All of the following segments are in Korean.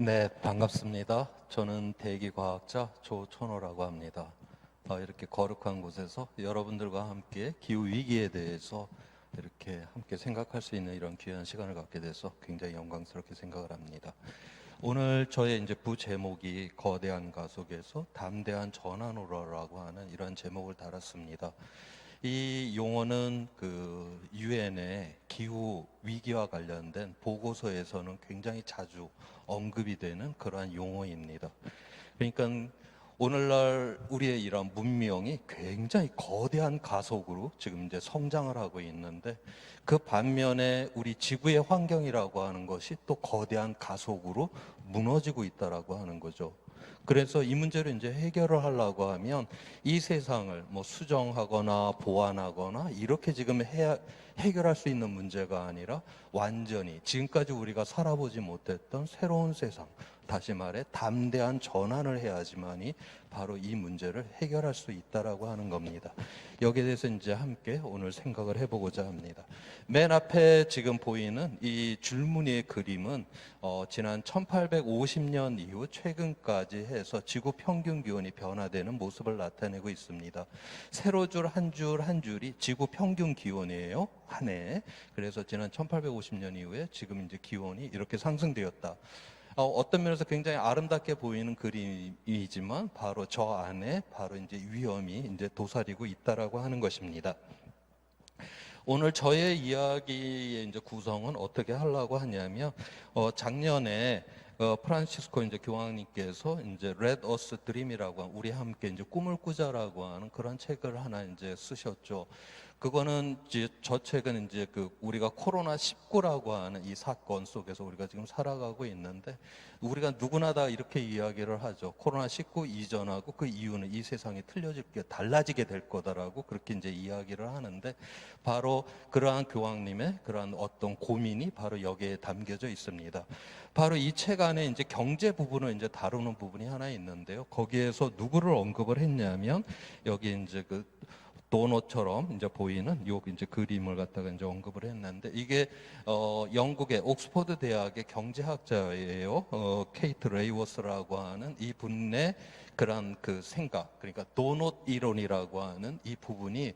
네, 반갑습니다. 저는 대기과학자 조천호라고 합니다. 이렇게 거룩한 곳에서 여러분들과 함께 기후위기에 대해서 이렇게 함께 생각할 수 있는 이런 귀한 시간을 갖게 돼서 굉장히 영광스럽게 생각을 합니다. 오늘 저의 이제 부제목이 거대한 가속에서 담대한 전환으로라고 하는 이런 제목을 달았습니다. 이 용어는 그 유엔의 기후 위기와 관련된 보고서에서는 굉장히 자주 언급이 되는 그러한 용어입니다. 그러니까 오늘날 우리의 이런 문명이 굉장히 거대한 가속으로 지금 이제 성장을 하고 있는데, 그 반면에 우리 지구의 환경이라고 하는 것이 또 거대한 가속으로 무너지고 있다라고 하는 거죠. 그래서 이 문제를 이제 해결을 하려고 하면 이 세상을 뭐 수정하거나 보완하거나 이렇게 지금 해결할 수 있는 문제가 아니라 완전히 지금까지 우리가 살아보지 못했던 새로운 세상, 다시 말해 담대한 전환을 해야지만이 바로 이 문제를 해결할 수 있다라고 하는 겁니다. 여기에 대해서 이제 함께 오늘 생각을 해보고자 합니다. 맨 앞에 지금 보이는 이 줄무늬의 그림은 지난 1850년 이후 최근까지 해서 지구 평균 기온이 변화되는 모습을 나타내고 있습니다. 세로줄 한 줄 한 줄이 지구 평균 기온이에요, 한 해. 그래서 지난 1850년 이후에 지금 이제 기온이 이렇게 상승되었다. 어떤 면에서 굉장히 아름답게 보이는 그림이지만 바로 저 안에 바로 이제 위험이 이제 도사리고 있다라고 하는 것입니다. 오늘 저의 이야기의 이제 구성은 어떻게 하려고 하냐면, 작년에 프란시스코 이제 교황님께서 이제 Let Us Dream이라고 우리 함께 이제 꿈을 꾸자라고 하는 그런 책을 하나 이제 쓰셨죠. 그거는 이제 저 책은 이제 그 우리가 코로나19라고 하는 이 사건 속에서 우리가 지금 살아가고 있는데, 우리가 누구나 다 이렇게 이야기를 하죠. 코로나19 이전하고 그 이후는 이 세상이 달라지게 될 거다라고 그렇게 이제 이야기를 하는데, 바로 그러한 교황님의 그러한 어떤 고민이 바로 여기에 담겨져 있습니다. 바로 이 책 안에 이제 경제 부분을 이제 다루는 부분이 하나 있는데요. 거기에서 누구를 언급을 했냐면, 여기 이제 그 도넛처럼 이제 보이는 요 이제 그림을 갖다가 이제 언급을 했는데, 이게 영국의 옥스퍼드 대학의 경제학자예요. 케이트 레이워스라고 하는 이 분의 그런 그 생각, 그러니까 도넛 이론이라고 하는 이 부분이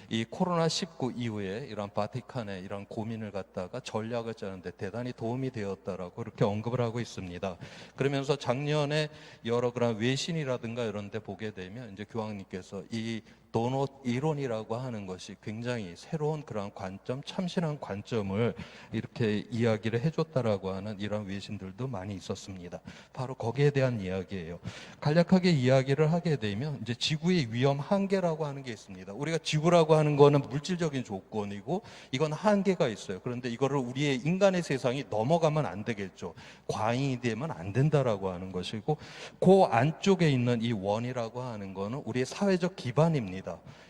이 코로나19 이후에 이런 바티칸의 이런 고민을 갖다가 전략을 짜는데 대단히 도움이 되었다라고 그렇게 언급을 하고 있습니다. 그러면서 작년에 여러 그런 외신이라든가 이런 데 보게 되면 이제 교황님께서 이 도넛 이론이라고 하는 것이 굉장히 새로운 그런 관점, 참신한 관점을 이렇게 이야기를 해줬다라고 하는 이런 외신들도 많이 있었습니다. 바로 거기에 대한 이야기예요. 간략하게 이야기를 하게 되면 이제 지구의 위험 한계라고 하는 게 있습니다. 우리가 지구라고 하는 거는 물질적인 조건이고 이건 한계가 있어요. 그런데 이거를 우리의 인간의 세상이 넘어가면 안 되겠죠. 과잉이 되면 안 된다라고 하는 것이고, 그 안쪽에 있는 이 원이라고 하는 거는 우리의 사회적 기반입니다.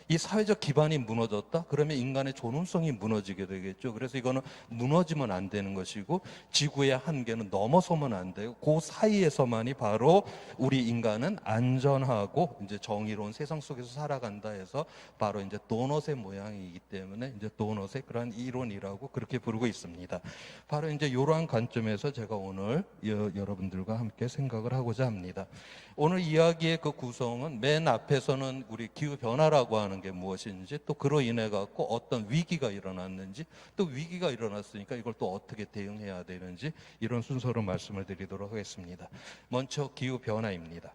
이 사회적 기반이 무너졌다? 그러면 인간의 존엄성이 무너지게 되겠죠. 그래서 이거는 무너지면 안 되는 것이고, 지구의 한계는 넘어서면 안 돼요. 그 사이에서만이 바로 우리 인간은 안전하고 이제 정의로운 세상 속에서 살아간다 해서 바로 이제 도넛의 모양이기 때문에 이제 도넛의 그런 이론이라고 그렇게 부르고 있습니다. 바로 이제 이러한 관점에서 제가 오늘 여러분들과 함께 생각을 하고자 합니다. 오늘 이야기의 그 구성은 맨 앞에서는 우리 기후 변화라고 하는 게 무엇인지, 또 그로 인해 갖고 어떤 위기가 일어났는지, 또 위기가 일어났으니까 이걸 또 어떻게 대응해야 되는지, 이런 순서로 말씀을 드리도록 하겠습니다. 먼저 기후 변화입니다.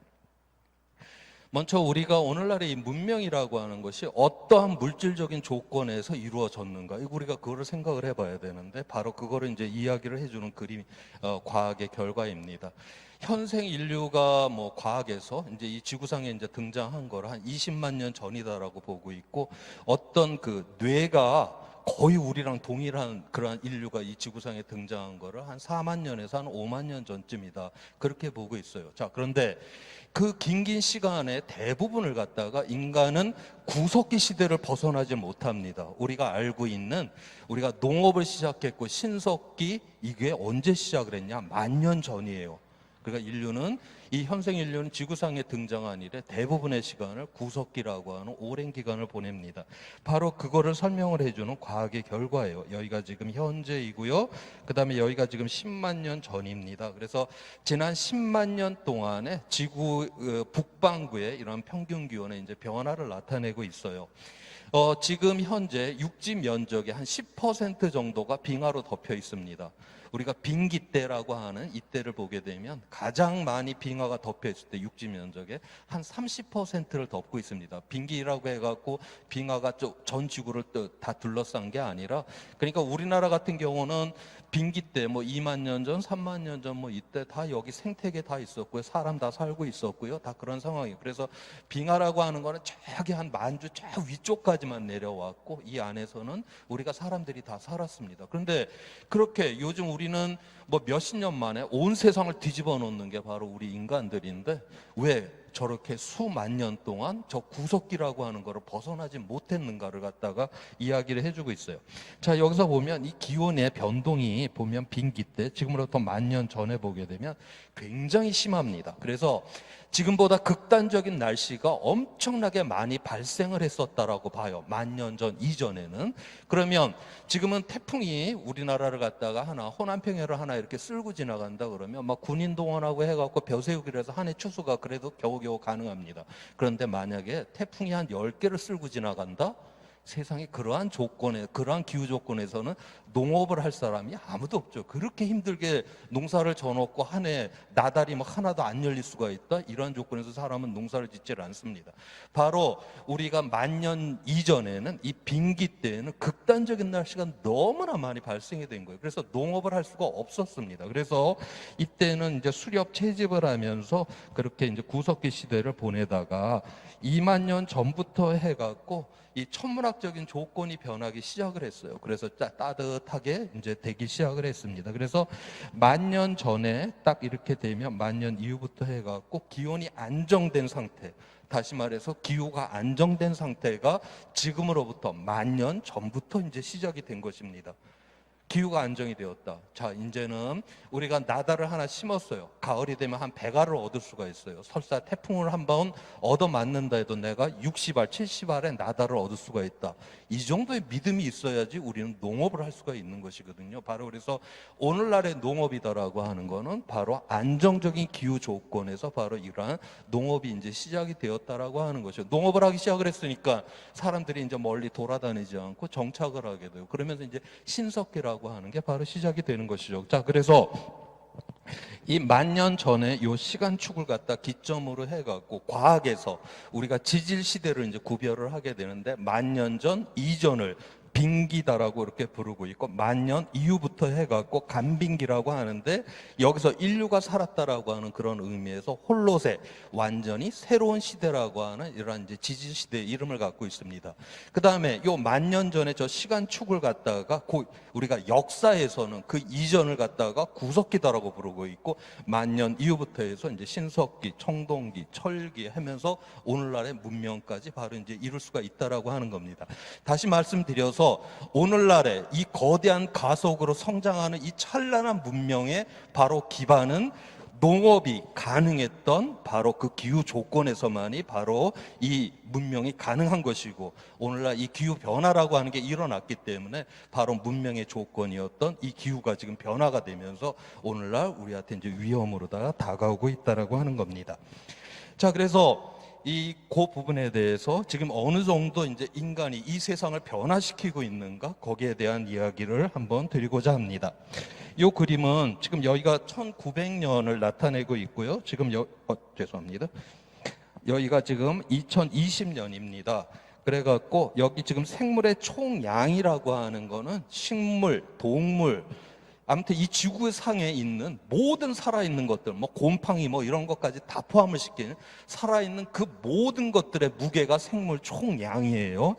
먼저 우리가 오늘날의 이 문명이라고 하는 것이 어떠한 물질적인 조건에서 이루어졌는가, 우리가 그거를 생각을 해봐야 되는데, 바로 그거를 이제 이야기를 해주는 그림, 과학의 결과입니다. 현생 인류가 뭐 과학에서 이제 이 지구상에 이제 등장한 거를 한 20만 년 전이다라고 보고 있고, 어떤 그 뇌가 거의 우리랑 동일한 그러한 인류가 이 지구상에 등장한 거를 한 4만 년에서 한 5만 년 전쯤이다, 그렇게 보고 있어요. 자, 그런데 그 긴 시간의 대부분을 갖다가 인간은 구석기 시대를 벗어나지 못합니다. 우리가 알고 있는, 우리가 농업을 시작했고 신석기, 이게 언제 시작을 했냐? 10,000년 전이에요. 그러니까 이 현생 인류는 지구상에 등장한 이래 대부분의 시간을 구석기라고 하는 오랜 기간을 보냅니다. 바로 그거를 설명을 해주는 과학의 결과예요. 여기가 지금 현재이고요. 그 다음에 여기가 지금 10만 년 전입니다. 그래서 지난 10만 년 동안에 지구 북반구에 이런 평균 기온의 이제 변화를 나타내고 있어요. 지금 현재 육지 면적의 한 10% 정도가 빙하로 덮여 있습니다. 우리가 빙기때라고 하는 이때를 보게 되면 가장 많이 빙하가 덮여 있을 때 육지 면적의 한 30%를 덮고 있습니다. 빙기라고 해갖고 빙하가 전 지구를 다 둘러싼 게 아니라, 그러니까 우리나라 같은 경우는 빙기 때 뭐 2만 년 전, 3만 년 전 뭐 이때 다 여기 생태계 다 있었고요. 사람 다 살고 있었고요. 다 그런 상황이에요. 그래서 빙하라고 하는 거는 저기 한 만주 저 위쪽까지만 내려왔고 이 안에서는 우리가 사람들이 다 살았습니다. 그런데 그렇게 요즘 우리는 뭐 몇십 년 만에 온 세상을 뒤집어 놓는 게 바로 우리 인간들인데 왜 저렇게 수만 년 동안 저 구석기라고 하는 거를 벗어나지 못했는가를 갖다가 이야기를 해주고 있어요. 자, 여기서 보면 이 기온의 변동이 보면 빙기 때 지금으로부터 10,000년 전에 보게 되면 굉장히 심합니다. 그래서 지금보다 극단적인 날씨가 엄청나게 많이 발생을 했었다라고 봐요. 10,000년 전 이전에는. 그러면 지금은 태풍이 우리나라를 갖다가 하나 호남평야를 하나 이렇게 쓸고 지나간다 그러면 막 군인 동원하고 해갖고 벼세우기를 해서 한 해 추수가 그래도 겨우겨우 가능합니다. 그런데 만약에 태풍이 한 10개를 쓸고 지나간다? 세상에 그러한 조건에, 그러한 기후 조건에서는 농업을 할 사람이 아무도 없죠. 그렇게 힘들게 농사를 져놓고 한 해 나달이 막 하나도 안 열릴 수가 있다? 이러한 조건에서 사람은 농사를 짓질 않습니다. 바로 우리가 10,000년 이전에는 이 빙기 때에는 극단적인 날씨가 너무나 많이 발생이 된 거예요. 그래서 농업을 할 수가 없었습니다. 그래서 이때는 이제 수렵 채집을 하면서 그렇게 이제 구석기 시대를 보내다가 2만 년 전부터 해갖고 이 천문학적인 조건이 변하기 시작을 했어요. 그래서 따뜻하게 이제 되기 시작을 했습니다. 그래서 10,000년 전에 딱 이렇게 되면 10,000년 이후부터 해갖고 기온이 안정된 상태, 다시 말해서 기후가 안정된 상태가 지금으로부터 10,000년 전부터 이제 시작이 된 것입니다. 기후가 안정이 되었다. 자, 이제는 우리가 나달을 하나 심었어요. 가을이 되면 한 100알을 얻을 수가 있어요. 설사 태풍을 한번 얻어맞는다 해도 내가 60알, 70알의 나달을 얻을 수가 있다. 이 정도의 믿음이 있어야지 우리는 농업을 할 수가 있는 것이거든요. 바로 그래서 오늘날의 농업이다라고 하는 거는 바로 안정적인 기후 조건에서 바로 이러한 농업이 이제 시작이 되었다라고 하는 것이죠. 농업을 하기 시작을 했으니까 사람들이 이제 멀리 돌아다니지 않고 정착을 하게 되고 그러면서 이제 신석기라고 하는 게 바로 시작이 되는 것이죠. 자, 그래서 이 10,000년 전에 요 시간축을 갖다 기점으로 해갖고 과학에서 우리가 지질 시대를 이제 구별을 하게 되는데 10,000년 전 이전을 빙기다라고 이렇게 부르고 있고 10,000년 이후부터 해갖고 간빙기라고 하는데 여기서 인류가 살았다라고 하는 그런 의미에서 홀로세 완전히 새로운 시대라고 하는 이러한 이제 지질 시대의 이름을 갖고 있습니다. 그 다음에 요 10,000년 전에 저 시간축을 갖다가 우리가 역사에서는 그 이전을 갖다가 구석기다라고 부르고 있고 10,000년 이후부터 해서 이제 신석기, 청동기, 철기 하면서 오늘날의 문명까지 바로 이제 이룰 수가 있다라고 하는 겁니다. 다시 말씀드려서 오늘날의 이 거대한 가속으로 성장하는 이 찬란한 문명의 바로 기반은 농업이 가능했던 바로 그 기후 조건에서만이 바로 이 문명이 가능한 것이고 오늘날 이 기후 변화라고 하는 게 일어났기 때문에 바로 문명의 조건이었던 이 기후가 지금 변화가 되면서 오늘날 우리한테 이제 위험으로다가 다가오고 있다라고 하는 겁니다. 자, 그래서 그 부분에 대해서 지금 어느 정도 이제 인간이 이 세상을 변화시키고 있는가 거기에 대한 이야기를 한번 드리고자 합니다. 이 그림은 지금 여기가 1900년을 나타내고 있고요. 지금 죄송합니다. 여기가 지금 2020년입니다. 그래갖고 여기 지금 생물의 총량이라고 하는 거는 식물, 동물, 아무튼 이 지구상에 있는 모든 살아있는 것들, 뭐 곰팡이 뭐 이런 것까지 다 포함을 시키는 살아있는 그 모든 것들의 무게가 생물 총량이에요.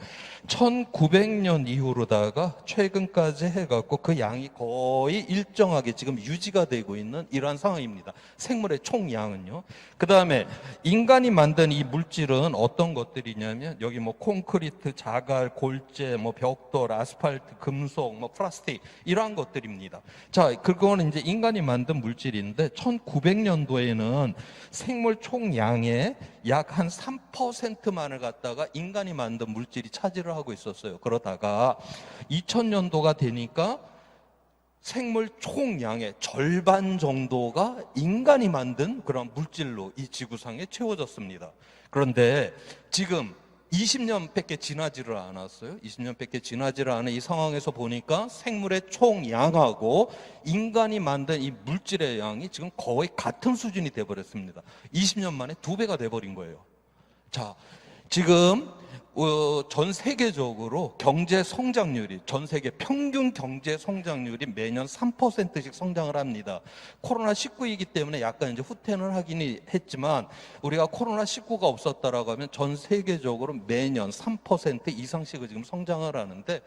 1900년 이후로다가 최근까지 해갖고 그 양이 거의 일정하게 지금 유지가 되고 있는 이러한 상황입니다. 생물의 총량은요. 그 다음에 인간이 만든 이 물질은 어떤 것들이냐면 여기 뭐 콘크리트, 자갈, 골재, 뭐 벽돌, 아스팔트, 금속, 뭐 플라스틱 이러한 것들입니다. 자, 그거는 이제 인간이 만든 물질인데 1900년도에는 생물 총량의 약 한 3%만을 갖다가 인간이 만든 물질이 차지를 하고 있었어요. 그러다가 2000년도가 되니까 생물 총량의 절반 정도가 인간이 만든 그런 물질로 이 지구상에 채워졌습니다. 그런데 지금 20년밖에 지나지를 않았어요. 20년밖에 지나지를 않은 이 상황에서 보니까 생물의 총량하고 인간이 만든 이 물질의 양이 지금 거의 같은 수준이 돼버렸습니다. 20년 만에 2배가 돼버린 거예요. 자, 지금 전 세계적으로 경제 성장률이, 전 세계 평균 경제 성장률이 매년 3%씩 성장을 합니다. 코로나19이기 때문에 약간 이제 후퇴는 하긴 했지만, 우리가 코로나19가 없었다라고 하면 전 세계적으로 매년 3% 이상씩을 지금 성장을 하는데,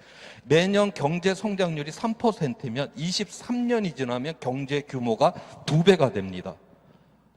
매년 경제 성장률이 3%면 23년이 지나면 경제 규모가 2배가 됩니다.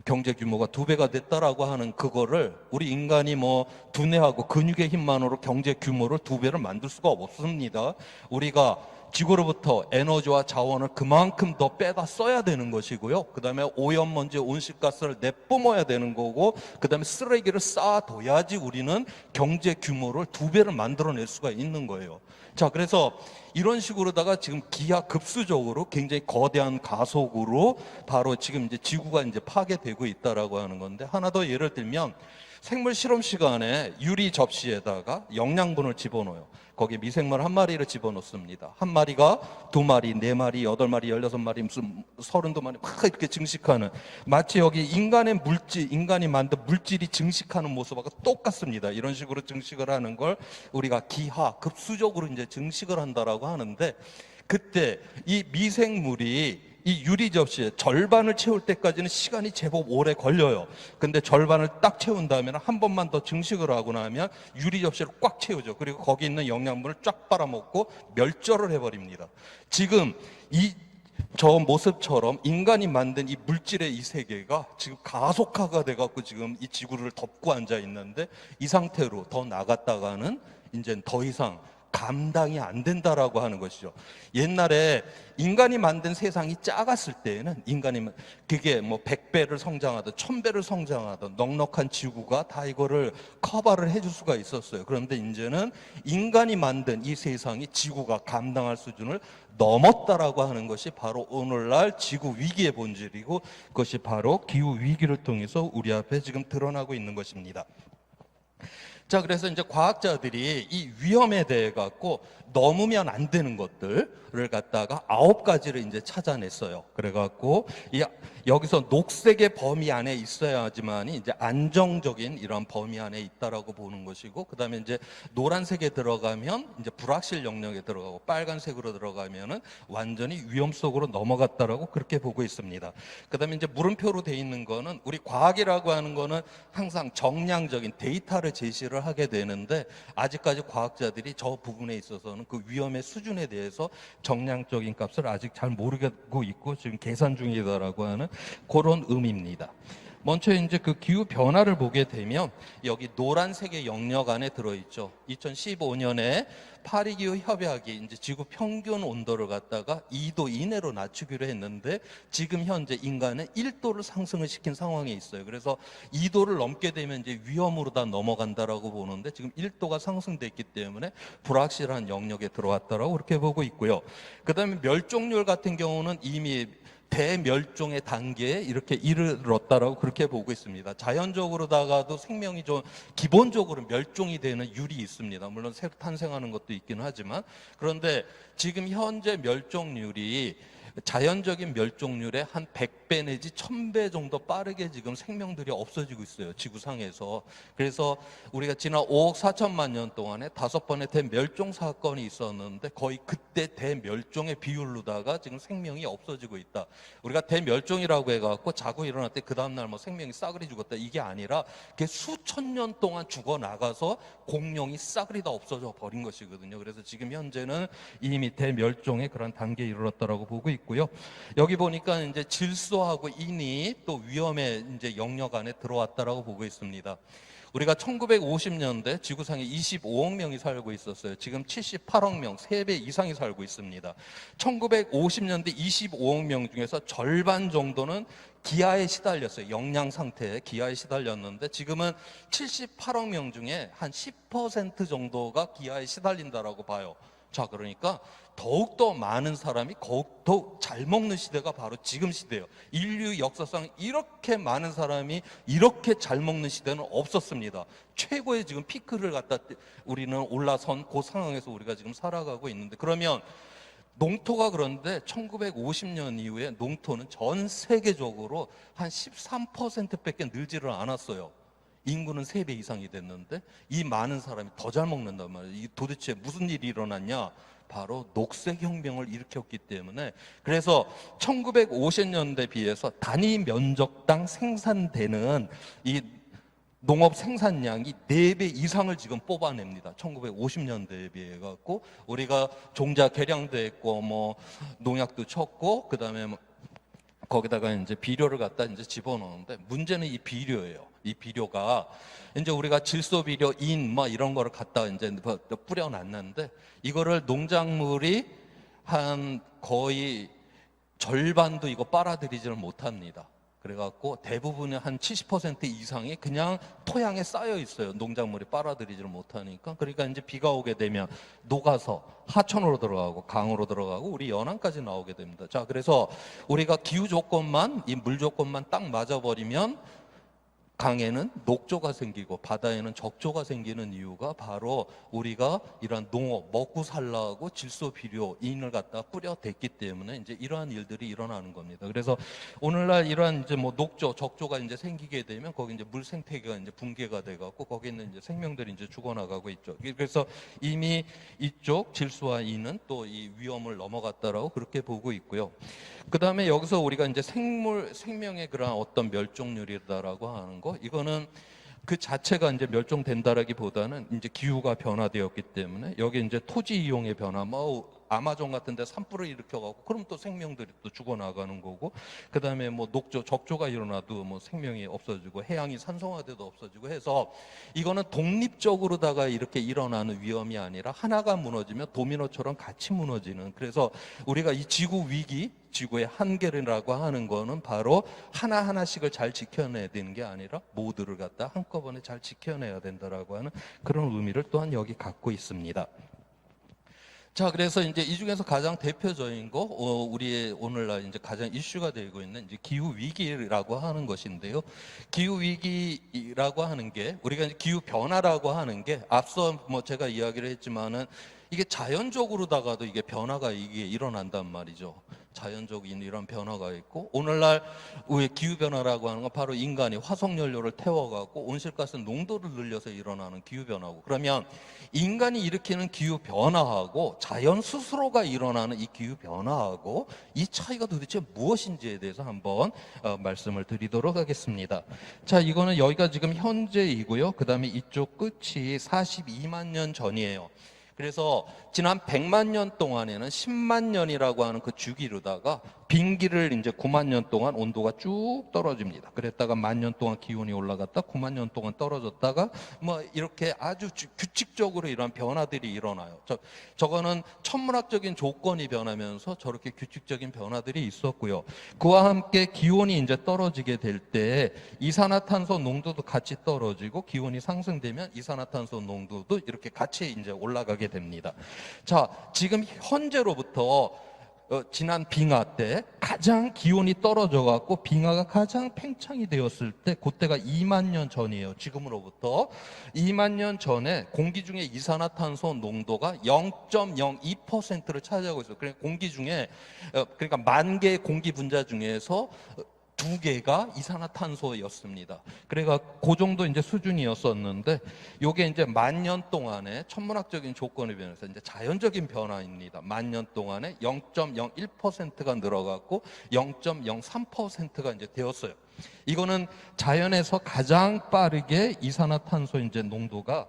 경제 규모가 2배가 됐다라고 하는 그거를 우리 인간이 뭐 두뇌하고 근육의 힘만으로 경제 규모를 2배를 만들 수가 없습니다. 우리가 지구로부터 에너지와 자원을 그만큼 더 빼다 써야 되는 것이고요. 그 다음에 오염먼지, 온실가스를 내뿜어야 되는 거고, 그 다음에 쓰레기를 쌓아둬야지 우리는 경제 규모를 2배를 만들어낼 수가 있는 거예요. 자, 그래서 이런 식으로다가 지금 기하급수적으로 굉장히 거대한 가속으로 바로 지금 이제 지구가 이제 파괴되고 있다라고 하는 건데, 하나 더 예를 들면 생물 실험 시간에 유리 접시에다가 영양분을 집어넣어요. 거기에 미생물 한 마리를 집어넣습니다. 한 마리가 2마리, 4마리, 8마리, 16마리, 무슨 32마리 막 이렇게 증식하는, 마치 여기 인간의 물질, 인간이 만든 물질이 증식하는 모습하고 똑같습니다. 이런 식으로 증식을 하는 걸 우리가 기하급수적으로 이제 증식을 한다라고 하는데, 그때 이 미생물이 이 유리 접시에 절반을 채울 때까지는 시간이 제법 오래 걸려요. 근데 절반을 딱 채운 다음에 한 번만 더 증식을 하고 나면 유리 접시를 꽉 채우죠. 그리고 거기 있는 영양분을 쫙 빨아먹고 멸절을 해버립니다. 지금 저 모습처럼 인간이 만든 이 물질의 이 세계가 지금 가속화가 돼갖고 지금 이 지구를 덮고 앉아 있는데, 이 상태로 더 나갔다가는 이제 더 이상 감당이 안 된다라고 하는 것이죠. 옛날에 인간이 만든 세상이 작았을 때에는 그게 뭐 100배를 성장하든 1000배를 성장하든 넉넉한 지구가 다 이거를 커버를 해줄 수가 있었어요. 그런데 이제는 인간이 만든 이 세상이 지구가 감당할 수준을 넘었다라고 하는 것이 바로 오늘날 지구 위기의 본질이고, 그것이 바로 기후 위기를 통해서 우리 앞에 지금 드러나고 있는 것입니다. 자, 그래서 이제 과학자들이 이 위험에 대해 갖고 넘으면 안 되는 것들을 갖다가 9가지를 이제 찾아냈어요. 그래 갖고 여기서 녹색의 범위 안에 있어야지만이 이제 안정적인 이런 범위 안에 있다라고 보는 것이고, 그다음에 이제 노란색에 들어가면 이제 불확실 영역에 들어가고, 빨간색으로 들어가면은 완전히 위험 속으로 넘어갔다라고 그렇게 보고 있습니다. 그다음에 이제 물음표로 돼 있는 거는, 우리 과학이라고 하는 거는 항상 정량적인 데이터를 제시를 하게 되는데, 아직까지 과학자들이 저 부분에 있어서는 그 위험의 수준에 대해서 정량적인 값을 아직 잘 모르고 있고 지금 계산 중이다라고 하는 그런 의미입니다. 먼저 이제 그 기후 변화를 보게 되면 여기 노란색의 영역 안에 들어있죠. 2015년에 파리 기후 협약이 이제 지구 평균 온도를 갖다가 2도 이내로 낮추기로 했는데, 지금 현재 인간은 1도를 상승을 시킨 상황에 있어요. 그래서 2도를 넘게 되면 이제 위험으로 다 넘어간다라고 보는데, 지금 1도가 상승됐기 때문에 불확실한 영역에 들어왔다라고 그렇게 보고 있고요. 그다음에 멸종률 같은 경우는 이미 대멸종의 단계에 이렇게 이르렀다라고 그렇게 보고 있습니다. 자연적으로다가도 생명이 좀 기본적으로 멸종이 되는 율이 있습니다. 물론 새로 탄생하는 것도 있기는 하지만, 그런데 지금 현재 멸종률이 자연적인 멸종률의 한 100배 내지 1000배 정도 빠르게 지금 생명들이 없어지고 있어요, 지구상에서. 그래서 우리가 지난 5억 4천만 년 동안에 5번의 대멸종 사건이 있었는데, 거의 그때 대멸종의 비율로다가 지금 생명이 없어지고 있다. 우리가 대멸종이라고 해갖고 자고 일어날 때 그 다음날 뭐 생명이 싸그리 죽었다, 이게 아니라 그게 수천 년 동안 죽어나가서 공룡이 싸그리 다 없어져 버린 것이거든요. 그래서 지금 현재는 이미 대멸종의 그런 단계에 이르렀다라고 보고 있고, 여기 보니까 이제 질소하고 인이 또 위험의 이제 영역 안에 들어왔다라고 보고 있습니다. 우리가 1950년대 지구상에 25억 명이 살고 있었어요. 지금 78억 명, 3배 이상이 살고 있습니다. 1950년대 25억 명 중에서 절반 정도는 기아에 시달렸어요. 영양 상태에 기아에 시달렸는데 지금은 78억 명 중에 한 10% 정도가 기아에 시달린다라고 봐요. 자, 그러니까 더욱더 많은 사람이 더욱 잘 먹는 시대가 바로 지금 시대예요. 인류 역사상 이렇게 많은 사람이 이렇게 잘 먹는 시대는 없었습니다. 최고의 지금 피크를 갖다 우리는 올라선 그 상황에서 우리가 지금 살아가고 있는데, 그러면 농토가 그런데 1950년 이후에 농토는 전 세계적으로 한 13%밖에 늘지를 않았어요. 인구는 3배 이상이 됐는데 이 많은 사람이 더 잘 먹는단 말이에요. 이 도대체 무슨 일이 일어났냐? 바로 녹색혁명을 일으켰기 때문에, 그래서 1950년대 비해서 단위 면적당 생산되는 이 농업 생산량이 4배 이상을 지금 뽑아냅니다. 1950년대에 비해 갖고 우리가 종자 개량도 했고 뭐 농약도 쳤고 그다음에 거기다가 이제 비료를 갖다 이제 집어넣는데, 문제는 이 비료예요. 이 비료가 이제 우리가 질소 비료, 인, 뭐 이런 거를 갖다 이제 뿌려놨는데, 이거를 농작물이 한 거의 절반도 이거 빨아들이지를 못합니다. 그래갖고 대부분의 한 70% 이상이 그냥 토양에 쌓여 있어요. 농작물이 빨아들이지를 못하니까. 그러니까 이제 비가 오게 되면 녹아서 하천으로 들어가고 강으로 들어가고 우리 연안까지 나오게 됩니다. 자, 그래서 우리가 기후 조건만, 이 물 조건만 딱 맞아버리면 강에는 녹조가 생기고 바다에는 적조가 생기는 이유가 바로 우리가 이러한 농업, 먹고 살라고 질소 비료, 인을 갖다 뿌려댔기 때문에 이제 이러한 일들이 일어나는 겁니다. 그래서 오늘날 이러한 이제 뭐 녹조, 적조가 이제 생기게 되면 거기 이제 물 생태계가 이제 붕괴가 돼갖고 거기 있는 이제 생명들이 이제 죽어나가고 있죠. 그래서 이미 이쪽 질소와 인은 또 이 위험을 넘어갔다라고 그렇게 보고 있고요. 그 다음에 여기서 우리가 이제 생명의 그런 어떤 멸종률이다라고 하는 거, 이거는 그 자체가 이제 멸종된다라기보다는 이제 기후가 변화되었기 때문에 여기 이제 토지 이용의 변화, 뭐 아마존 같은 데 산불을 일으켜갖고 그럼 또 생명들이 또 죽어나가는 거고, 그 다음에 뭐 녹조, 적조가 일어나도 뭐 생명이 없어지고 해양이 산성화돼도 없어지고 해서 이거는 독립적으로다가 이렇게 일어나는 위험이 아니라 하나가 무너지면 도미노처럼 같이 무너지는, 그래서 우리가 이 지구 위기, 지구의 한계라고 하는 거는 바로 하나하나씩을 잘 지켜내야 되는 게 아니라 모두를 갖다 한꺼번에 잘 지켜내야 된다라고 하는 그런 의미를 또한 여기 갖고 있습니다. 자, 그래서 이제 이 중에서 가장 대표적인 거, 우리의 오늘날 이제 가장 이슈가 되고 있는 이제 기후 위기라고 하는 것인데요. 기후 위기라고 하는 게, 우리가 이제 기후 변화라고 하는 게 앞서 뭐 제가 이야기를 했지만은 이게 자연적으로다가도 이게 변화가 이게 일어난단 말이죠. 자연적인 이런 변화가 있고, 오늘날 우리 기후 변화라고 하는 건 바로 인간이 화석 연료를 태워갖고 온실가스 농도를 늘려서 일어나는 기후 변화고, 그러면 인간이 일으키는 기후 변화하고 자연 스스로가 일어나는 이 기후 변화하고 이 차이가 도대체 무엇인지에 대해서 한번 말씀을 드리도록 하겠습니다. 자, 이거는 여기가 지금 현재이고요. 그 다음에 이쪽 끝이 42만 년 전이에요. 그래서 지난 100만 년 동안에는 10만 년이라고 하는 그 주기로다가 빙기를 이제 9만 년 동안 온도가 쭉 떨어집니다. 그랬다가 1만 년 동안 기온이 올라갔다 9만 년 동안 떨어졌다가 뭐 이렇게 아주 규칙적으로 이런 변화들이 일어나요. 저거는 천문학적인 조건이 변하면서 저렇게 규칙적인 변화들이 있었고요. 그와 함께 기온이 이제 떨어지게 될 때 이산화탄소 농도도 같이 떨어지고 기온이 상승되면 이산화탄소 농도도 이렇게 같이 이제 올라가게 됩니다. 자, 지금 현재로부터 지난 빙하 때 가장 기온이 떨어져 갖고 빙하가 가장 팽창이 되었을 때 그때가 2만 년 전이에요. 지금으로부터 2만 년 전에 공기 중에 이산화탄소 농도가 0.02%를 차지하고 있어요. 그러니까 공기 중에 그러니까 만 개의 공기 분자 중에서 2개가 이산화탄소였습니다. 그래가 그 정도 이제 수준이었었는데, 요게 이제 1만 년 동안에 천문학적인 조건에 변해서 이제 자연적인 변화입니다. 1만 년 동안에 0.01%가 늘어갔고 0.03%가 이제 되었어요. 이거는 자연에서 가장 빠르게 이산화탄소 이제 농도가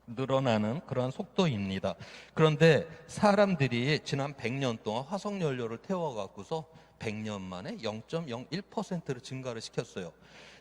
늘어나는 그러한 속도입니다. 그런데 사람들이 지난 100년 동안 화석 연료를 태워 갖고서 100년 만에 0.01%를 증가를 시켰어요.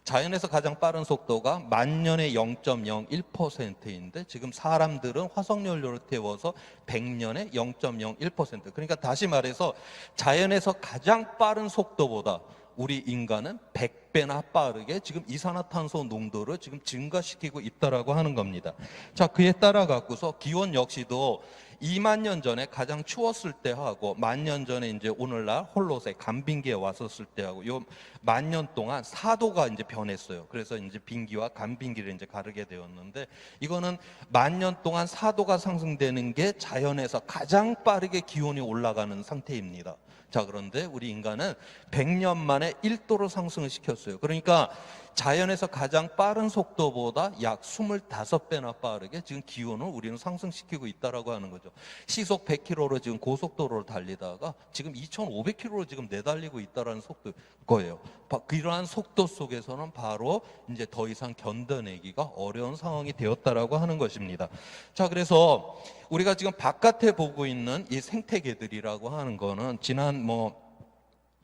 자연에서 가장 빠른 속도가 만년에 0.01%인데 지금 사람들은 화석연료를 태워서 100년에 0.01%. 그러니까 다시 말해서 자연에서 가장 빠른 속도보다 우리 인간은 100배나 빠르게 지금 이산화탄소 농도를 지금 증가시키고 있다라고 하는 겁니다. 자, 그에 따라 갖고서 기온 역시도 2만 년 전에 가장 추웠을 때 하고 1만 년 전에 이제 오늘날 홀로세 간빙기에 왔었을 때 하고 요 1만 년 동안 4도가 이제 변했어요. 그래서 이제 빙기와 간빙기를 이제 가르게 되었는데 이거는 1만 년 동안 4도가 상승되는 게 자연에서 가장 빠르게 기온이 올라가는 상태입니다. 자, 그런데 우리 인간은 100년 만에 1도로 상승을 시켰어요. 그러니까 자연에서 가장 빠른 속도보다 약 25배나 빠르게 지금 기온을 우리는 상승시키고 있다라고 하는 거죠. 시속 100km로 지금 고속도로를 달리다가 지금 2,500km로 지금 내달리고 있다라는 속도 거예요. 그러한 속도 속에서는 바로 이제 더 이상 견뎌내기가 어려운 상황이 되었다라고 하는 것입니다. 자, 그래서 우리가 지금 바깥에 보고 있는 이 생태계들이라고 하는 거는 지난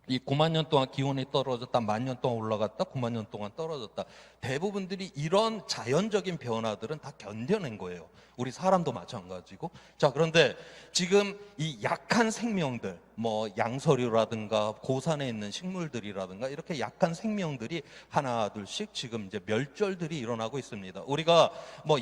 이 9만 년 동안 기온이 떨어졌다, 1만 년 동안 올라갔다, 9만 년 동안 떨어졌다. 대부분들이 이런 자연적인 변화들은 다 견뎌낸 거예요. 우리 사람도 마찬가지고. 자, 그런데 지금 이 약한 생명들, 양서류라든가 고산에 있는 식물들이라든가 이렇게 약한 생명들이 하나 둘씩 지금 이제 멸절들이 일어나고 있습니다. 우리가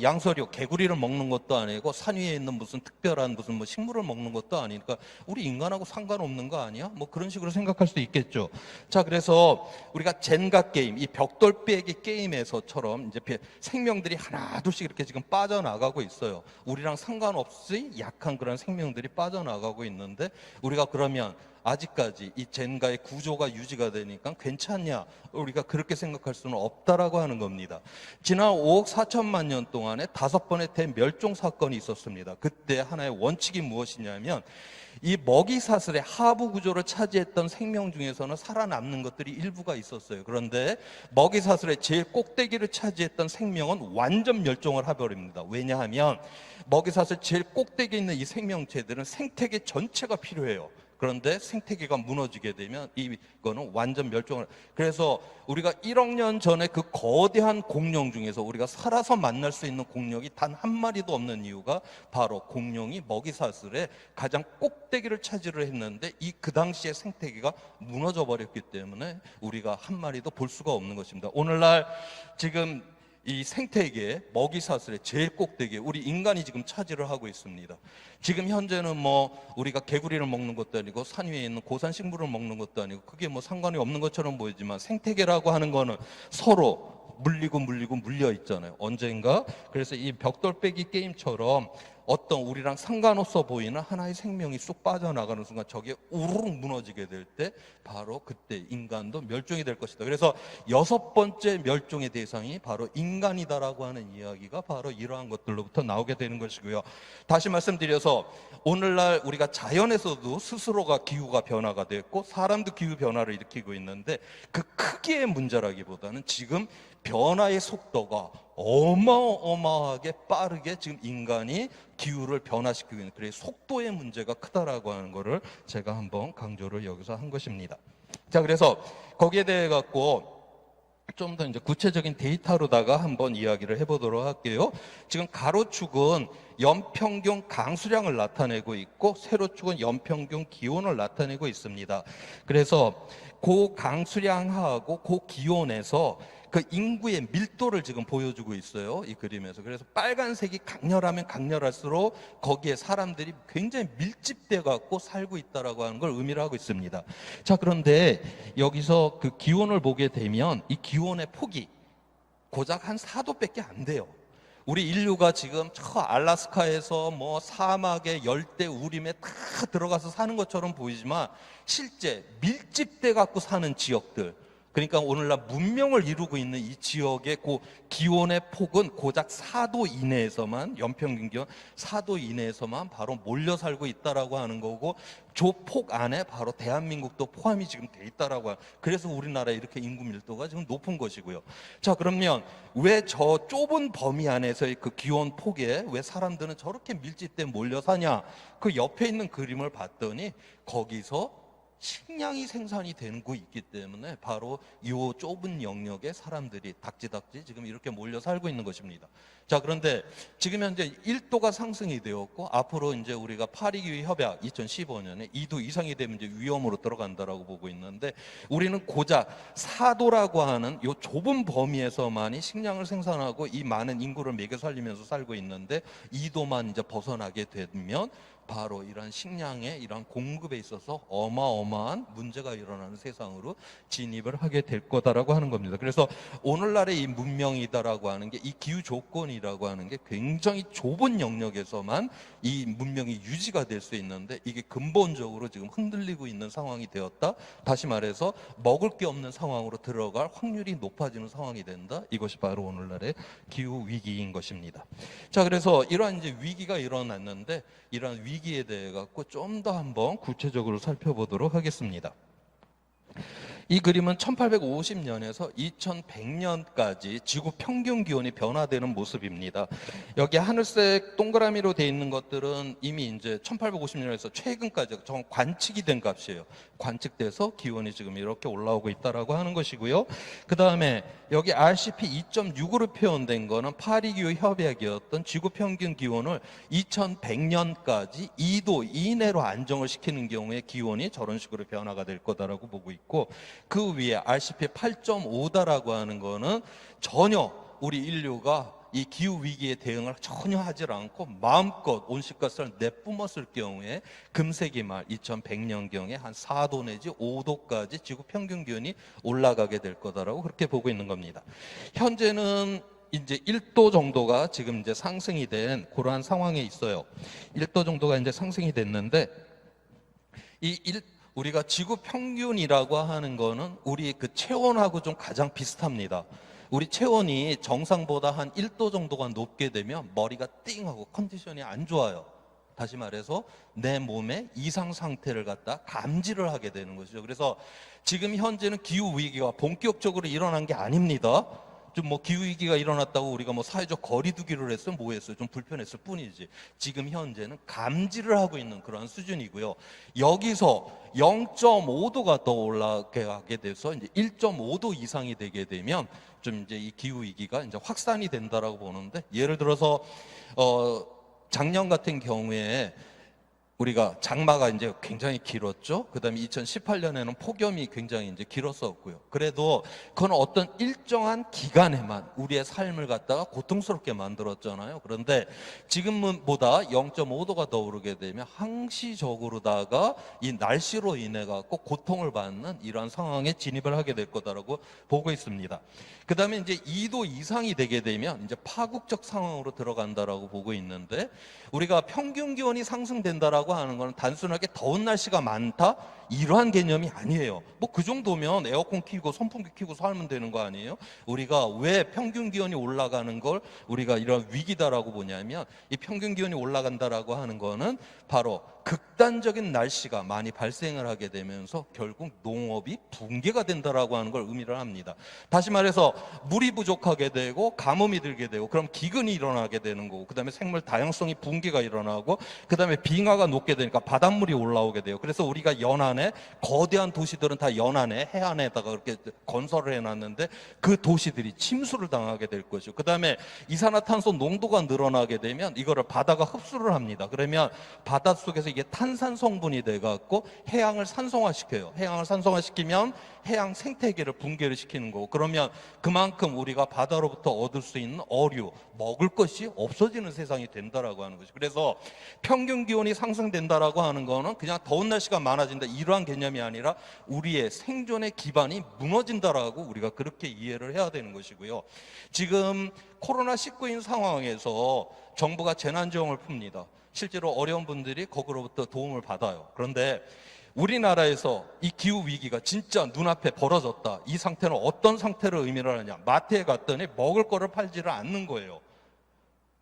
양서류, 개구리를 먹는 것도 아니고 산 위에 있는 무슨 특별한 무슨 식물을 먹는 것도 아니니까 우리 인간하고 상관없는 거 아니야? 그런 식으로 생각할 수 있겠죠. 자, 그래서 우리가 젠가 게임, 이 벽돌 빼기 게임에서처럼 이제 생명들이 하나 둘씩 이렇게 지금 빠져나가고 있어요. 우리랑 상관없이 약한 그런 생명들이 빠져나가고 있는데 우리가 그러면 아직까지 이 젠가의 구조가 유지가 되니까 괜찮냐? 우리가 그렇게 생각할 수는 없다라고 하는 겁니다. 지난 5억 4천만 년 동안에 5번의 대멸종 사건이 있었습니다. 그때 하나의 원칙이 무엇이냐면 이 먹이사슬의 하부 구조를 차지했던 생명 중에서는 살아남는 것들이 일부가 있었어요. 그런데 먹이사슬의 제일 꼭대기를 차지했던 생명은 완전 멸종을 해버립니다. 왜냐하면 먹이사슬 제일 꼭대기에 있는 이 생명체들은 생태계 전체가 필요해요. 그런데 생태계가 무너지게 되면 이거는 완전 멸종을. 그래서 우리가 1억 년 전에 그 거대한 공룡 중에서 우리가 살아서 만날 수 있는 공룡이 단 한 마리도 없는 이유가 바로 공룡이 먹이사슬의 가장 꼭대기를 차지를 했는데 그 당시의 생태계가 무너져 버렸기 때문에 우리가 한 마리도 볼 수가 없는 것입니다. 오늘날 지금 이 생태계 먹이사슬의 제일 꼭대기에 우리 인간이 지금 차지를 하고 있습니다. 지금 현재는 우리가 개구리를 먹는 것도 아니고 산 위에 있는 고산 식물을 먹는 것도 아니고 그게 상관이 없는 것처럼 보이지만 생태계라고 하는 거는 서로 물리고 물려 있잖아요. 언젠가. 그래서 이 벽돌 빼기 게임처럼 어떤 우리랑 상관없어 보이는 하나의 생명이 쑥 빠져나가는 순간 저게 우르르 무너지게 될 때 바로 그때 인간도 멸종이 될 것이다. 그래서 6번째 멸종의 대상이 바로 인간이다라고 하는 이야기가 바로 이러한 것들로부터 나오게 되는 것이고요. 다시 말씀드려서 오늘날 우리가 자연에서도 스스로가 기후가 변화가 됐고 사람도 기후 변화를 일으키고 있는데 그 크기의 문제라기보다는 지금 변화의 속도가 어마어마하게 빠르게 지금 인간이 기후를 변화시키고 있는 그래서 속도의 문제가 크다라고 하는 것을 제가 한번 강조를 여기서 한 것입니다. 자, 그래서 거기에 대해 갖고 좀 더 이제 구체적인 데이터로다가 한번 이야기를 해보도록 할게요. 지금 가로축은 연평균 강수량을 나타내고 있고 세로축은 연평균 기온을 나타내고 있습니다. 그래서 그 강수량하고 그 기온에서 그 인구의 밀도를 지금 보여주고 있어요. 이 그림에서. 그래서 빨간색이 강렬하면 강렬할수록 거기에 사람들이 굉장히 밀집돼 갖고 살고 있다라고 하는 걸 의미를 하고 있습니다. 자, 그런데 여기서 그 기온을 보게 되면 이 기온의 폭이 고작 한 4도밖에 안 돼요. 우리 인류가 지금 저 알래스카에서 사막의 열대 우림에 다 들어가서 사는 것처럼 보이지만 실제 밀집돼 갖고 사는 지역들, 그러니까 오늘날 문명을 이루고 있는 이 지역의 그 기온의 폭은 고작 4도 이내에서만, 연평균 기온 4도 이내에서만 바로 몰려 살고 있다라고 하는 거고, 저 폭 안에 바로 대한민국도 포함이 지금 돼 있다라고 하는, 그래서 우리나라 이렇게 인구 밀도가 지금 높은 것이고요. 자, 그러면 왜 저 좁은 범위 안에서의 그 기온 폭에 왜 사람들은 저렇게 밀집돼 몰려 사냐? 그 옆에 있는 그림을 봤더니 거기서 식량이 생산이 되는 거 있기 때문에 바로 이 좁은 영역에 사람들이 닥지닥지 지금 이렇게 몰려 살고 있는 것입니다. 자, 그런데 지금 현재 1도가 상승이 되었고 앞으로 이제 우리가 파리기후 협약 2015년에 2도 이상이 되면 이제 위험으로 들어간다라고 보고 있는데, 우리는 고작 4도라고 하는 이 좁은 범위에서만이 식량을 생산하고 이 많은 인구를 먹여 살리면서 살고 있는데, 2도만 이제 벗어나게 되면 바로 이러한 식량의 이러한 공급에 있어서 어마어마한 문제가 일어나는 세상으로 진입을 하게 될 거다라고 하는 겁니다. 그래서 오늘날의 이 문명이다라고 하는 게, 이 기후 조건이라고 하는 게 굉장히 좁은 영역에서만 이 문명이 유지가 될 수 있는데, 이게 근본적으로 지금 흔들리고 있는 상황이 되었다. 다시 말해서 먹을 게 없는 상황으로 들어갈 확률이 높아지는 상황이 된다. 이것이 바로 오늘날의 기후 위기인 것입니다. 자, 그래서 이러한 이제 위기가 일어났는데, 이러한 위기에 대해 갖고 좀 더 한번 구체적으로 살펴보도록 하겠습니다. 이 그림은 1850년에서 2100년까지 지구 평균 기온이 변화되는 모습입니다. 여기 하늘색 동그라미로 되어 있는 것들은 이미 이제 1850년에서 최근까지 정말 관측이 된 값이에요. 관측돼서 기온이 지금 이렇게 올라오고 있다라고 하는 것이고요. 그 다음에 여기 RCP 2.6으로 표현된 거는 파리기후 협약이었던 지구 평균 기온을 2100년까지 2도 이내로 안정을 시키는 경우에 기온이 저런 식으로 변화가 될 거다라고 보고 있고, 그 위에 RCP 8.5다라고 하는 거는 전혀 우리 인류가 이 기후 위기에 대응을 전혀 하지 않고 마음껏 온실가스를 내뿜었을 경우에 금세기 말 2100년경에 한 4도 내지 5도까지 지구 평균 기온이 올라가게 될 거다라고 그렇게 보고 있는 겁니다. 현재는 이제 1도 정도가 지금 이제 상승이 된 그러한 상황에 있어요. 1도 정도가 이제 상승이 됐는데, 우리가 지구 평균이라고 하는 거는 우리 그 체온하고 좀 가장 비슷합니다. 우리 체온이 정상보다 한 1도 정도가 높게 되면 머리가 띵하고 컨디션이 안 좋아요. 다시 말해서 내 몸의 이상 상태를 갖다 감지를 하게 되는 것이죠. 그래서 지금 현재는 기후 위기가 본격적으로 일어난 게 아닙니다. 좀 뭐 기후 위기가 일어났다고 우리가 뭐 사회적 거리두기를 했으면 뭐 했어요? 좀 불편했을 뿐이지. 지금 현재는 감지를 하고 있는 그런 수준이고요. 여기서 0.5도가 더 올라가게 돼서 이제 1.5도 이상이 되게 되면 좀 이제 이 기후 위기가 이제 확산이 된다라고 보는데, 예를 들어서 작년 같은 경우에 우리가 장마가 이제 굉장히 길었죠. 그다음에 2018년에는 폭염이 굉장히 이제 길었었고요. 그래도 그건 어떤 일정한 기간에만 우리의 삶을 갖다가 고통스럽게 만들었잖아요. 그런데 지금보다 0.5도가 더 오르게 되면 항시적으로다가 이 날씨로 인해 갖고 고통을 받는 이러한 상황에 진입을 하게 될 거다라고 보고 있습니다. 그다음에 이제 2도 이상이 되게 되면 이제 파국적 상황으로 들어간다라고 보고 있는데, 우리가 평균 기온이 상승된다라고 하는 것은 단순하게 더운 날씨가 많다 이러한 개념이 아니에요. 뭐 그 정도면 에어컨 켜고 선풍기 켜고 살면 되는 거 아니에요? 우리가 왜 평균 기온이 올라가는 걸 우리가 이런 위기다라고 보냐면, 이 평균 기온이 올라간다라고 하는 거는 바로 극단적인 날씨가 많이 발생을 하게 되면서 결국 농업이 붕괴가 된다라고 하는 걸 의미를 합니다. 다시 말해서 물이 부족하게 되고 가뭄이 들게 되고, 그럼 기근이 일어나게 되는 거고, 그다음에 생물 다양성이 붕괴가 일어나고, 그다음에 빙하가 녹게 되니까 바닷물이 올라오게 돼요. 그래서 우리가 연안에 거대한 도시들은 다 연안에 해안에다가 그렇게 건설을 해놨는데 그 도시들이 침수를 당하게 될 것이고, 그다음에 이산화탄소 농도가 늘어나게 되면 이거를 바다가 흡수를 합니다. 그러면 바닷속에서 이게 탄산 성분이 돼갖고 해양을 산성화시켜요. 해양을 산성화시키면 해양 생태계를 붕괴를 시키는 거고, 그러면 그만큼 우리가 바다로부터 얻을 수 있는 어류, 먹을 것이 없어지는 세상이 된다라고 하는 것이. 그래서 평균 기온이 상승된다라고 하는 거는 그냥 더운 날씨가 많아진다 이러한 개념이 아니라 우리의 생존의 기반이 무너진다라고 우리가 그렇게 이해를 해야 되는 것이고요. 지금 코로나19인 상황에서 정부가 재난지원을 풉니다. 실제로 어려운 분들이 거기로부터 도움을 받아요. 그런데 우리나라에서 이 기후 위기가 진짜 눈앞에 벌어졌다, 이 상태는 어떤 상태를 의미를 하느냐, 마트에 갔더니 먹을 거를 팔지를 않는 거예요.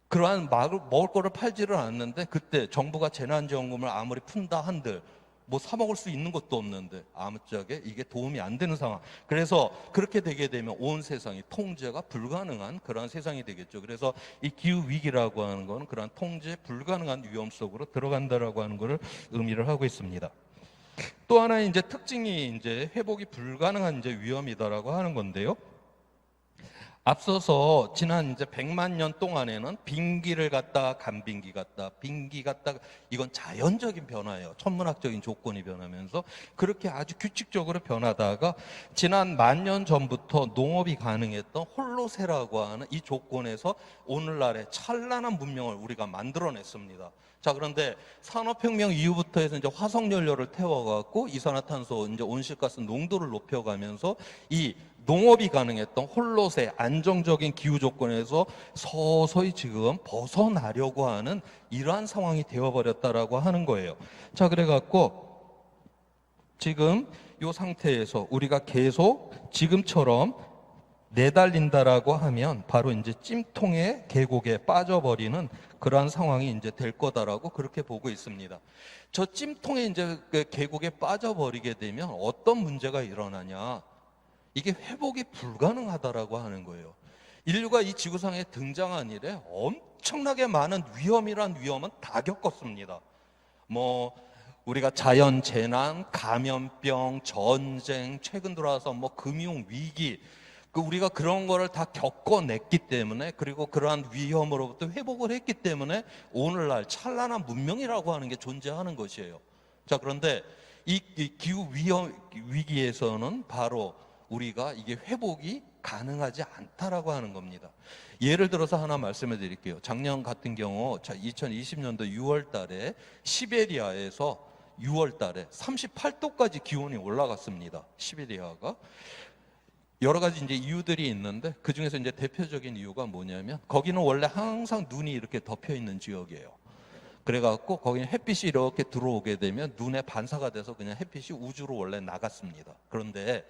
그러한 먹을 거를 팔지를 않는데, 그때 정부가 재난지원금을 아무리 푼다 한들 뭐 사 먹을 수 있는 것도 없는데 아무짝에 이게 도움이 안 되는 상황. 그래서 그렇게 되게 되면 온 세상이 통제가 불가능한 그런 세상이 되겠죠. 그래서 이 기후 위기라고 하는 거는 그런 통제 불가능한 위험 속으로 들어간다라고 하는 것을 의미를 하고 있습니다. 또 하나의 이제 특징이 이제 회복이 불가능한 이제 위험이다라고 하는 건데요. 앞서서 지난 이제 100만 년 동안에는 빙기를 갖다 간빙기 갖다 빙기 갖다 이건 자연적인 변화예요. 천문학적인 조건이 변하면서 그렇게 아주 규칙적으로 변하다가 지난 10,000년 전부터 농업이 가능했던 홀로세라고 하는 이 조건에서 오늘날의 찬란한 문명을 우리가 만들어냈습니다. 자, 그런데 산업혁명 이후부터 해서 이제 화석연료를 태워갖고 이산화탄소, 이제 온실가스 농도를 높여가면서 이 농업이 가능했던 홀로세 안정적인 기후 조건에서 서서히 지금 벗어나려고 하는 이러한 상황이 되어버렸다라고 하는 거예요. 자, 그래갖고 지금 이 상태에서 우리가 계속 지금처럼 내달린다라고 하면 바로 이제 찜통의 계곡에 빠져버리는 그러한 상황이 이제 될 거다라고 그렇게 보고 있습니다. 저 찜통에 이제 그 계곡에 빠져버리게 되면 어떤 문제가 일어나냐? 이게 회복이 불가능하다라고 하는 거예요. 인류가 이 지구상에 등장한 이래 엄청나게 많은 위험은 다 겪었습니다. 뭐 우리가 자연 재난, 감염병, 전쟁, 최근 들어와서 뭐 금융 위기, 우리가 그런 거를 다 겪어냈기 때문에, 그리고 그러한 위험으로부터 회복을 했기 때문에 오늘날 찬란한 문명이라고 하는 게 존재하는 것이에요. 자, 그런데 이 기후 위기에서는 바로 우리가 이게 회복이 가능하지 않다라고 하는 겁니다. 예를 들어서 하나 말씀해 드릴게요. 작년 같은 경우 2020년도 6월 달에 시베리아에서 6월 달에 38도까지 기온이 올라갔습니다. 시베리아가. 여러 가지 이제 이유들이 있는데 그 중에서 이제 대표적인 이유가 뭐냐면 거기는 원래 항상 눈이 이렇게 덮여 있는 지역이에요. 그래갖고 거기는 햇빛이 이렇게 들어오게 되면 눈에 반사가 돼서 그냥 햇빛이 우주로 원래 나갔습니다. 그런데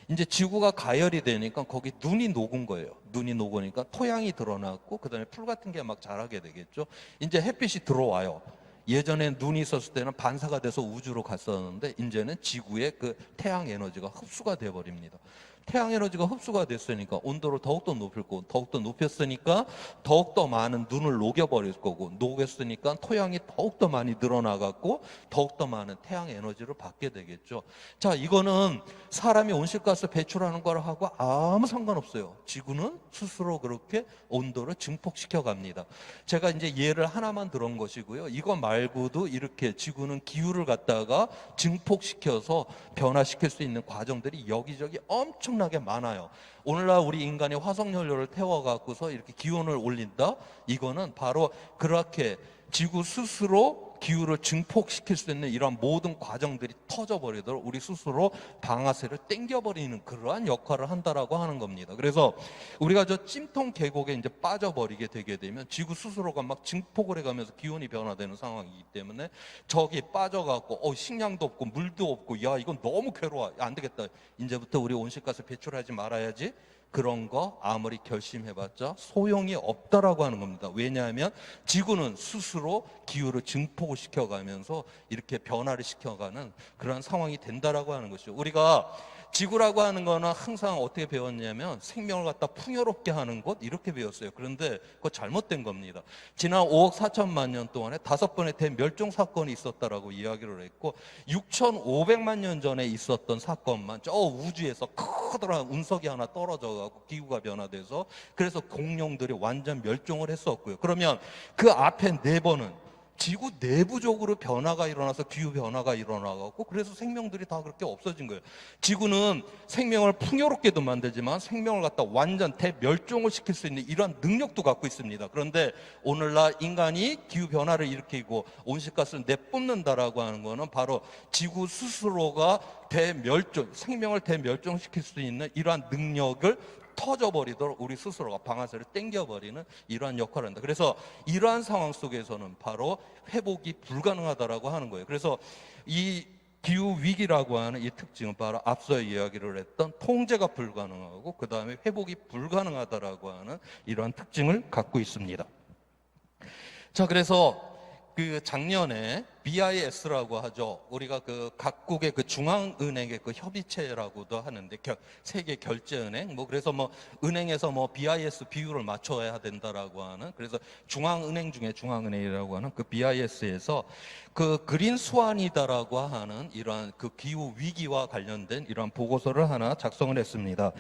이제 지구가 가열이 되니까 거기 눈이 녹은 거예요. 눈이 녹으니까 토양이 드러났고 그다음에 풀 같은 게 막 자라게 되겠죠. 이제 햇빛이 들어와요. 예전에 눈이 있었을 때는 반사가 돼서 우주로 갔었는데 이제는 지구의 그 태양 에너지가 흡수가 돼 버립니다. 태양 에너지가 흡수가 됐으니까 온도를 더욱더 높일 거고, 더욱더 높였으니까 더욱더 많은 눈을 녹여버릴 거고, 녹였으니까 토양이 더욱더 많이 늘어나갖고 더욱더 많은 태양 에너지를 받게 되겠죠. 자, 이거는 사람이 온실가스 배출하는 거하고 아무 상관없어요. 지구는 스스로 그렇게 온도를 증폭시켜 갑니다. 제가 이제 예를 하나만 들은 것이고요. 이거 말고도 이렇게 지구는 기후를 갖다가 증폭시켜서 변화시킬 수 있는 과정들이 여기저기 엄청나게 많아요. 오늘날 우리 인간이 화석연료를 태워갖고서 이렇게 기온을 올린다? 이거는 바로 그렇게 지구 스스로 기후를 증폭시킬 수 있는 이런 모든 과정들이 터져버리도록 우리 스스로 방아쇠를 당겨버리는 그러한 역할을 한다라고 하는 겁니다. 그래서 우리가 저 찜통 계곡에 이제 빠져버리게 되게 되면 지구 스스로가 막 증폭을 해가면서 기온이 변화되는 상황이기 때문에 저기 빠져갖고 식량도 없고 물도 없고 야 이건 너무 괴로워 안 되겠다 이제부터 우리 온실가스 배출하지 말아야지. 그런 거 아무리 결심해봤자 소용이 없다라고 하는 겁니다. 왜냐하면 지구는 스스로 기후를 증폭을 시켜가면서 이렇게 변화를 시켜가는 그런 상황이 된다라고 하는 것이죠. 우리가 지구라고 하는 거는 항상 어떻게 배웠냐면 생명을 갖다 풍요롭게 하는 곳 이렇게 배웠어요. 그런데 그거 잘못된 겁니다. 지난 5억 4천만 년 동안에 5번의 대멸종 사건이 있었다라고 이야기를 했고 6,500만 년 전에 있었던 사건만 저 우주에서 커다란 운석이 하나 떨어져가지고 기후가 변화돼서 그래서 공룡들이 완전 멸종을 했었고요. 그러면 그 앞에 4번은 지구 내부적으로 변화가 일어나서 기후 변화가 일어나고 그래서 생명들이 다 그렇게 없어진 거예요. 지구는 생명을 풍요롭게도 만들지만 생명을 갖다 완전 대멸종을 시킬 수 있는 이러한 능력도 갖고 있습니다. 그런데 오늘날 인간이 기후 변화를 일으키고 온실가스를 내뿜는다라고 하는 거는 바로 지구 스스로가 생명을 대멸종시킬 수 있는 이러한 능력을 터져버리도록 우리 스스로가 방아쇠를 당겨버리는 이러한 역할을 한다. 그래서 이러한 상황 속에서는 바로 회복이 불가능하다라고 하는 거예요. 그래서 이 기후 위기라고 하는 이 특징은 바로 앞서 이야기를 했던 통제가 불가능하고 그 다음에 회복이 불가능하다라고 하는 이러한 특징을 갖고 있습니다. 자, 그래서 그 작년에 BIS라고 하죠. 우리가 그 각국의 그 중앙은행의 그 협의체라고도 하는데 세계 결제은행 뭐 그래서 뭐 은행에서 뭐 BIS 비율을 맞춰야 된다라고 하는, 그래서 중앙은행 중에 중앙은행이라고 하는 그 BIS에서 그 그린 스완이다라고 하는 이러한 그 기후 위기와 관련된 이러한 보고서를 하나 작성을 했습니다.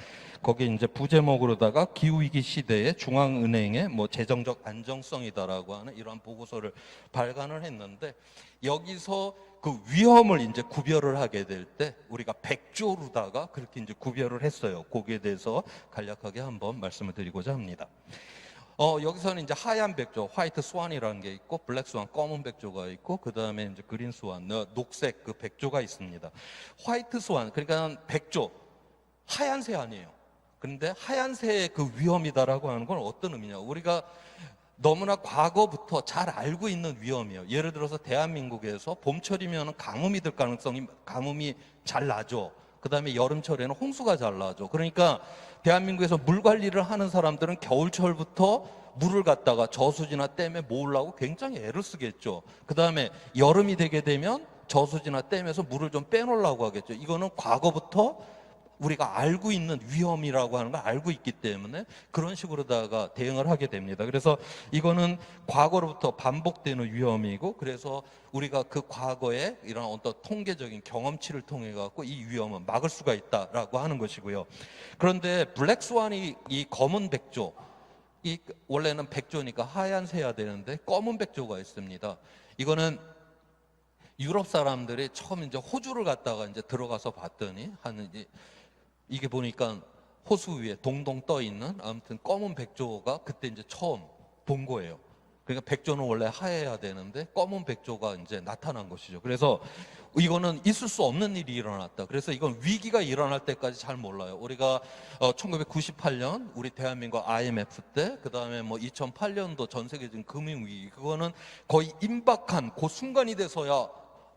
거기 이제 부제목으로다가 기후 위기 시대의 중앙은행의 뭐 재정적 안정성이다라고 하는 이러한 보고서를 발간을 했는데, 여기서 그 위험을 이제 구별을 하게 될 때 우리가 백조로다가 그렇게 이제 구별을 했어요. 거기에 대해서 간략하게 한번 말씀을 드리고자 합니다. 여기서는 이제 하얀 백조, 화이트 스완이라는 게 있고, 블랙 스완, 검은 백조가 있고, 그 다음에 이제 그린 스완, 녹색 그 백조가 있습니다. 화이트 스완, 그러니까 백조, 하얀 새 아니에요. 그런데 하얀 새의 그 위험이다라고 하는 건 어떤 의미냐? 우리가 너무나 과거부터 잘 알고 있는 위험이에요. 예를 들어서 대한민국에서 봄철이면 가뭄이 들 가능성이, 가뭄이 잘 나죠. 그 다음에 여름철에는 홍수가 잘 나죠. 그러니까 대한민국에서 물 관리를 하는 사람들은 겨울철부터 물을 갖다가 저수지나 댐에 모으려고 굉장히 애를 쓰겠죠. 그 다음에 여름이 되게 되면 저수지나 댐에서 물을 좀 빼놓으려고 하겠죠. 이거는 과거부터 우리가 알고 있는 위험이라고 하는 걸 알고 있기 때문에 그런 식으로다가 대응을 하게 됩니다. 그래서 이거는 과거로부터 반복되는 위험이고, 그래서 우리가 그 과거에 이런 어떤 통계적인 경험치를 통해 갖고 이 위험은 막을 수가 있다라고 하는 것이고요. 그런데 블랙스완이 이 검은 백조, 이 원래는 백조니까 하얀 새야 되는데 검은 백조가 있습니다. 이거는 유럽 사람들이 처음 이제 호주를 갔다가 이제 들어가서 봤더니 하는 이게 보니까 호수 위에 동동 떠 있는 아무튼 검은 백조가 그때 이제 처음 본 거예요. 그러니까 백조는 원래 하얘야 되는데 검은 백조가 이제 나타난 것이죠. 그래서 이거는 있을 수 없는 일이 일어났다. 그래서 이건 위기가 일어날 때까지 잘 몰라요. 우리가 1998년 우리 대한민국 IMF 때, 그 다음에 뭐 2008년도 전 세계적인 금융위기, 그거는 거의 임박한 그 순간이 돼서야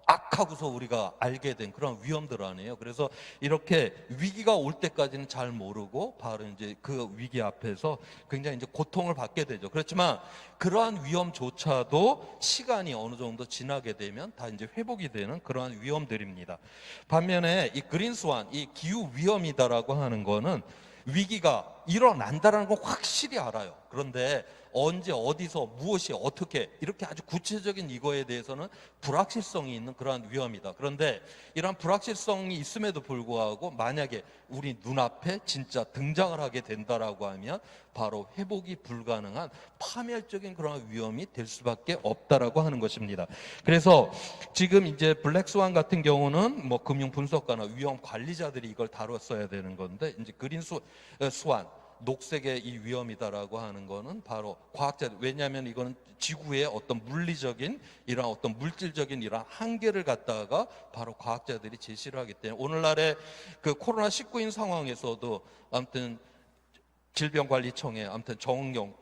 악하고서 우리가 알게 된 그런 위험들 아니에요. 그래서 이렇게 위기가 올 때까지는 잘 모르고 바로 이제 그 위기 앞에서 굉장히 이제 고통을 받게 되죠. 그렇지만 그러한 위험조차도 시간이 어느 정도 지나게 되면 다 이제 회복이 되는 그러한 위험들입니다. 반면에 이 그린스완, 이 기후 위험이다라고 하는 거는 위기가 일어난다라는 건 확실히 알아요. 그런데 언제 어디서 무엇이 어떻게 이렇게 아주 구체적인 이거에 대해서는 불확실성이 있는 그러한 위험이다. 그런데 이러한 불확실성이 있음에도 불구하고 만약에 우리 눈앞에 진짜 등장을 하게 된다라고 하면 바로 회복이 불가능한 파멸적인 그런 위험이 될 수밖에 없다라고 하는 것입니다. 그래서 지금 이제 블랙스완 같은 경우는 뭐 금융 분석가나 위험 관리자들이 이걸 다뤘어야 되는 건데, 이제 그린 스완, 녹색의 이 위험이다라고 하는 거는 바로 과학자들, 왜냐하면 이거는 지구의 어떤 물리적인 이런 어떤 물질적인 이런 한계를 갖다가 바로 과학자들이 제시를 하기 때문에 오늘날의 그 코로나19인 상황에서도 아무튼 질병관리청에 아무튼 정은경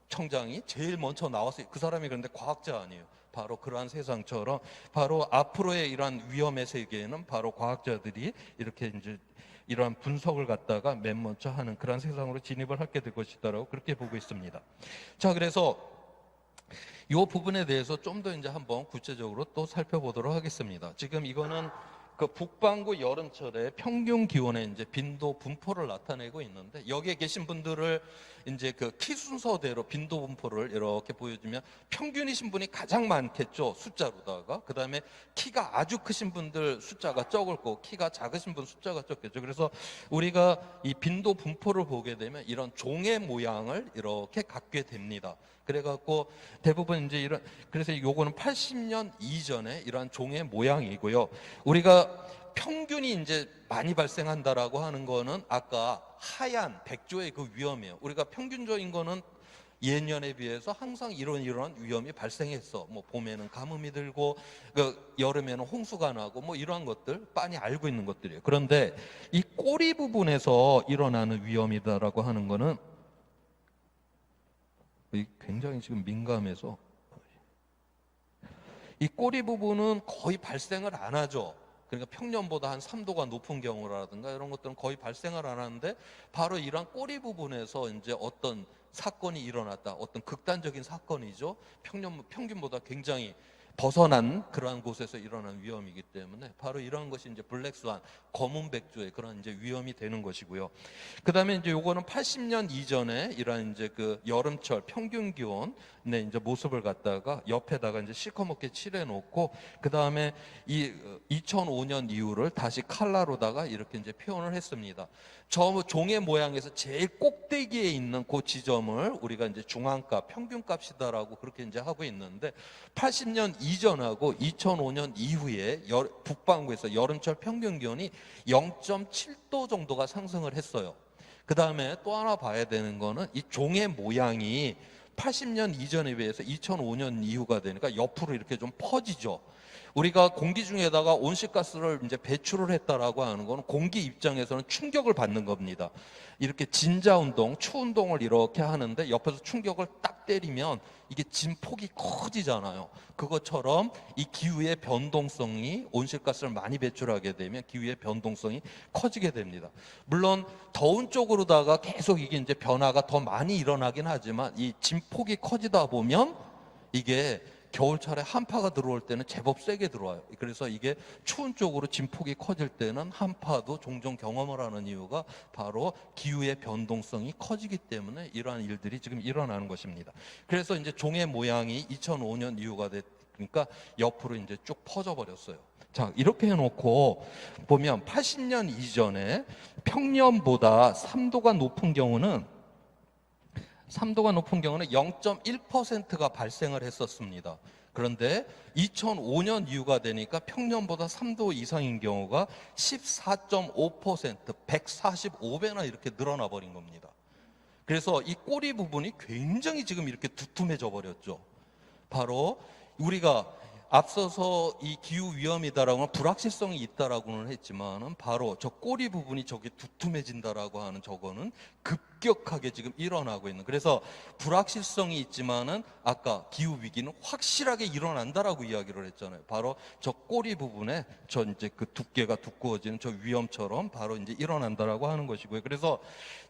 청장이 제일 먼저 나왔어요. 그 사람이 그런데 과학자 아니에요. 바로 그러한 세상처럼 바로 앞으로의 이러한 위험의 세계에는 바로 과학자들이 이렇게 이제 이러한 분석을 갖다가 맨 먼저 하는 그런 세상으로 진입을 하게 될 것이다라고 그렇게 보고 있습니다. 자, 그래서 이 부분에 대해서 좀 더 이제 한번 구체적으로 또 살펴보도록 하겠습니다. 지금 이거는 그 북반구 여름철에 평균 기온의 이제 빈도 분포를 나타내고 있는데, 여기에 계신 분들을 이제 그 키 순서대로 빈도 분포를 이렇게 보여주면 평균이신 분이 가장 많겠죠, 숫자로다가. 그 다음에 키가 아주 크신 분들 숫자가 적을 거고, 키가 작으신 분 숫자가 적겠죠. 그래서 우리가 이 빈도 분포를 보게 되면 이런 종의 모양을 이렇게 갖게 됩니다. 그래갖고 대부분 이제 이런, 그래서 요거는 80년 이전에 이러한 종의 모양이고요. 우리가 평균이 이제 많이 발생한다라고 하는 거는 아까 하얀 백조의 그 위험이에요. 우리가 평균적인 거는 예년에 비해서 항상 이런 위험이 발생했어. 뭐 봄에는 가뭄이 들고, 그 여름에는 홍수가 나고, 뭐 이러한 것들 빤히 알고 있는 것들이에요. 그런데 이 꼬리 부분에서 일어나는 위험이다라고 하는 거는 굉장히 지금 민감해서 이 꼬리 부분은 거의 발생을 안 하죠. 그러니까 평년보다 한 3도가 높은 경우라든가 이런 것들은 거의 발생을 안 하는데, 바로 이런 꼬리 부분에서 이제 어떤 사건이 일어났다, 어떤 극단적인 사건이죠. 평균보다 굉장히 벗어난 그러한 곳에서 일어난 위험이기 때문에 바로 이러한 것이 이제 블랙스완, 검은 백조의 그런 이제 위험이 되는 것이고요. 그다음에 이제 요거는 80년 이전에 이러한 이제 그 여름철 평균 기온의 이제 모습을 갖다가 옆에다가 이제 시커멓게 칠해 놓고 그다음에 이 2005년 이후를 다시 칼라로다가 이렇게 이제 표현을 했습니다. 저 종의 모양에서 제일 꼭대기에 있는 그 지점을 우리가 이제 중앙값, 평균값이다라고 그렇게 이제 하고 있는데 80년 이전하고 2005년 이후에 북반구에서 여름철 평균 기온이 0.7도 정도가 상승을 했어요. 그 다음에 또 하나 봐야 되는 거는 이 종의 모양이 80년 이전에 비해서 2005년 이후가 되니까 옆으로 이렇게 좀 퍼지죠. 우리가 공기 중에다가 온실가스를 이제 배출을 했다라고 하는 거는 공기 입장에서는 충격을 받는 겁니다. 이렇게 진자 운동, 추 운동을 이렇게 하는데 옆에서 충격을 딱 때리면 이게 진폭이 커지잖아요. 그것처럼 이 기후의 변동성이 온실가스를 많이 배출하게 되면 기후의 변동성이 커지게 됩니다. 물론 더운 쪽으로다가 계속 이게 이제 변화가 더 많이 일어나긴 하지만 이 진폭이 커지다 보면 이게 겨울철에 한파가 들어올 때는 제법 세게 들어와요. 그래서 이게 추운 쪽으로 진폭이 커질 때는 한파도 종종 경험을 하는 이유가 바로 기후의 변동성이 커지기 때문에 이러한 일들이 지금 일어나는 것입니다. 그래서 이제 종의 모양이 2005년 이후가 됐으니까 옆으로 이제 쭉 퍼져 버렸어요. 자, 이렇게 해놓고 보면 80년 이전에 평년보다 3도가 높은 경우는 0.1%가 발생을 했었습니다. 그런데 2005년 이후가 되니까 평년보다 3도 이상인 경우가 14.5%, 145배나 이렇게 늘어나 버린 겁니다. 그래서 이 꼬리 부분이 굉장히 지금 이렇게 두툼해져 버렸죠. 바로 우리가 앞서서 이 기후 위험이다라고는 불확실성이 있다라고는 했지만은 바로 저 꼬리 부분이 저게 두툼해진다라고 하는 저거는 급격하게 지금 일어나고 있는. 그래서 불확실성이 있지만은 아까 기후 위기는 확실하게 일어난다라고 이야기를 했잖아요. 바로 저 꼬리 부분에 저 이제 그 두께가 두꺼워지는 저 위험처럼 바로 이제 일어난다라고 하는 것이고요. 그래서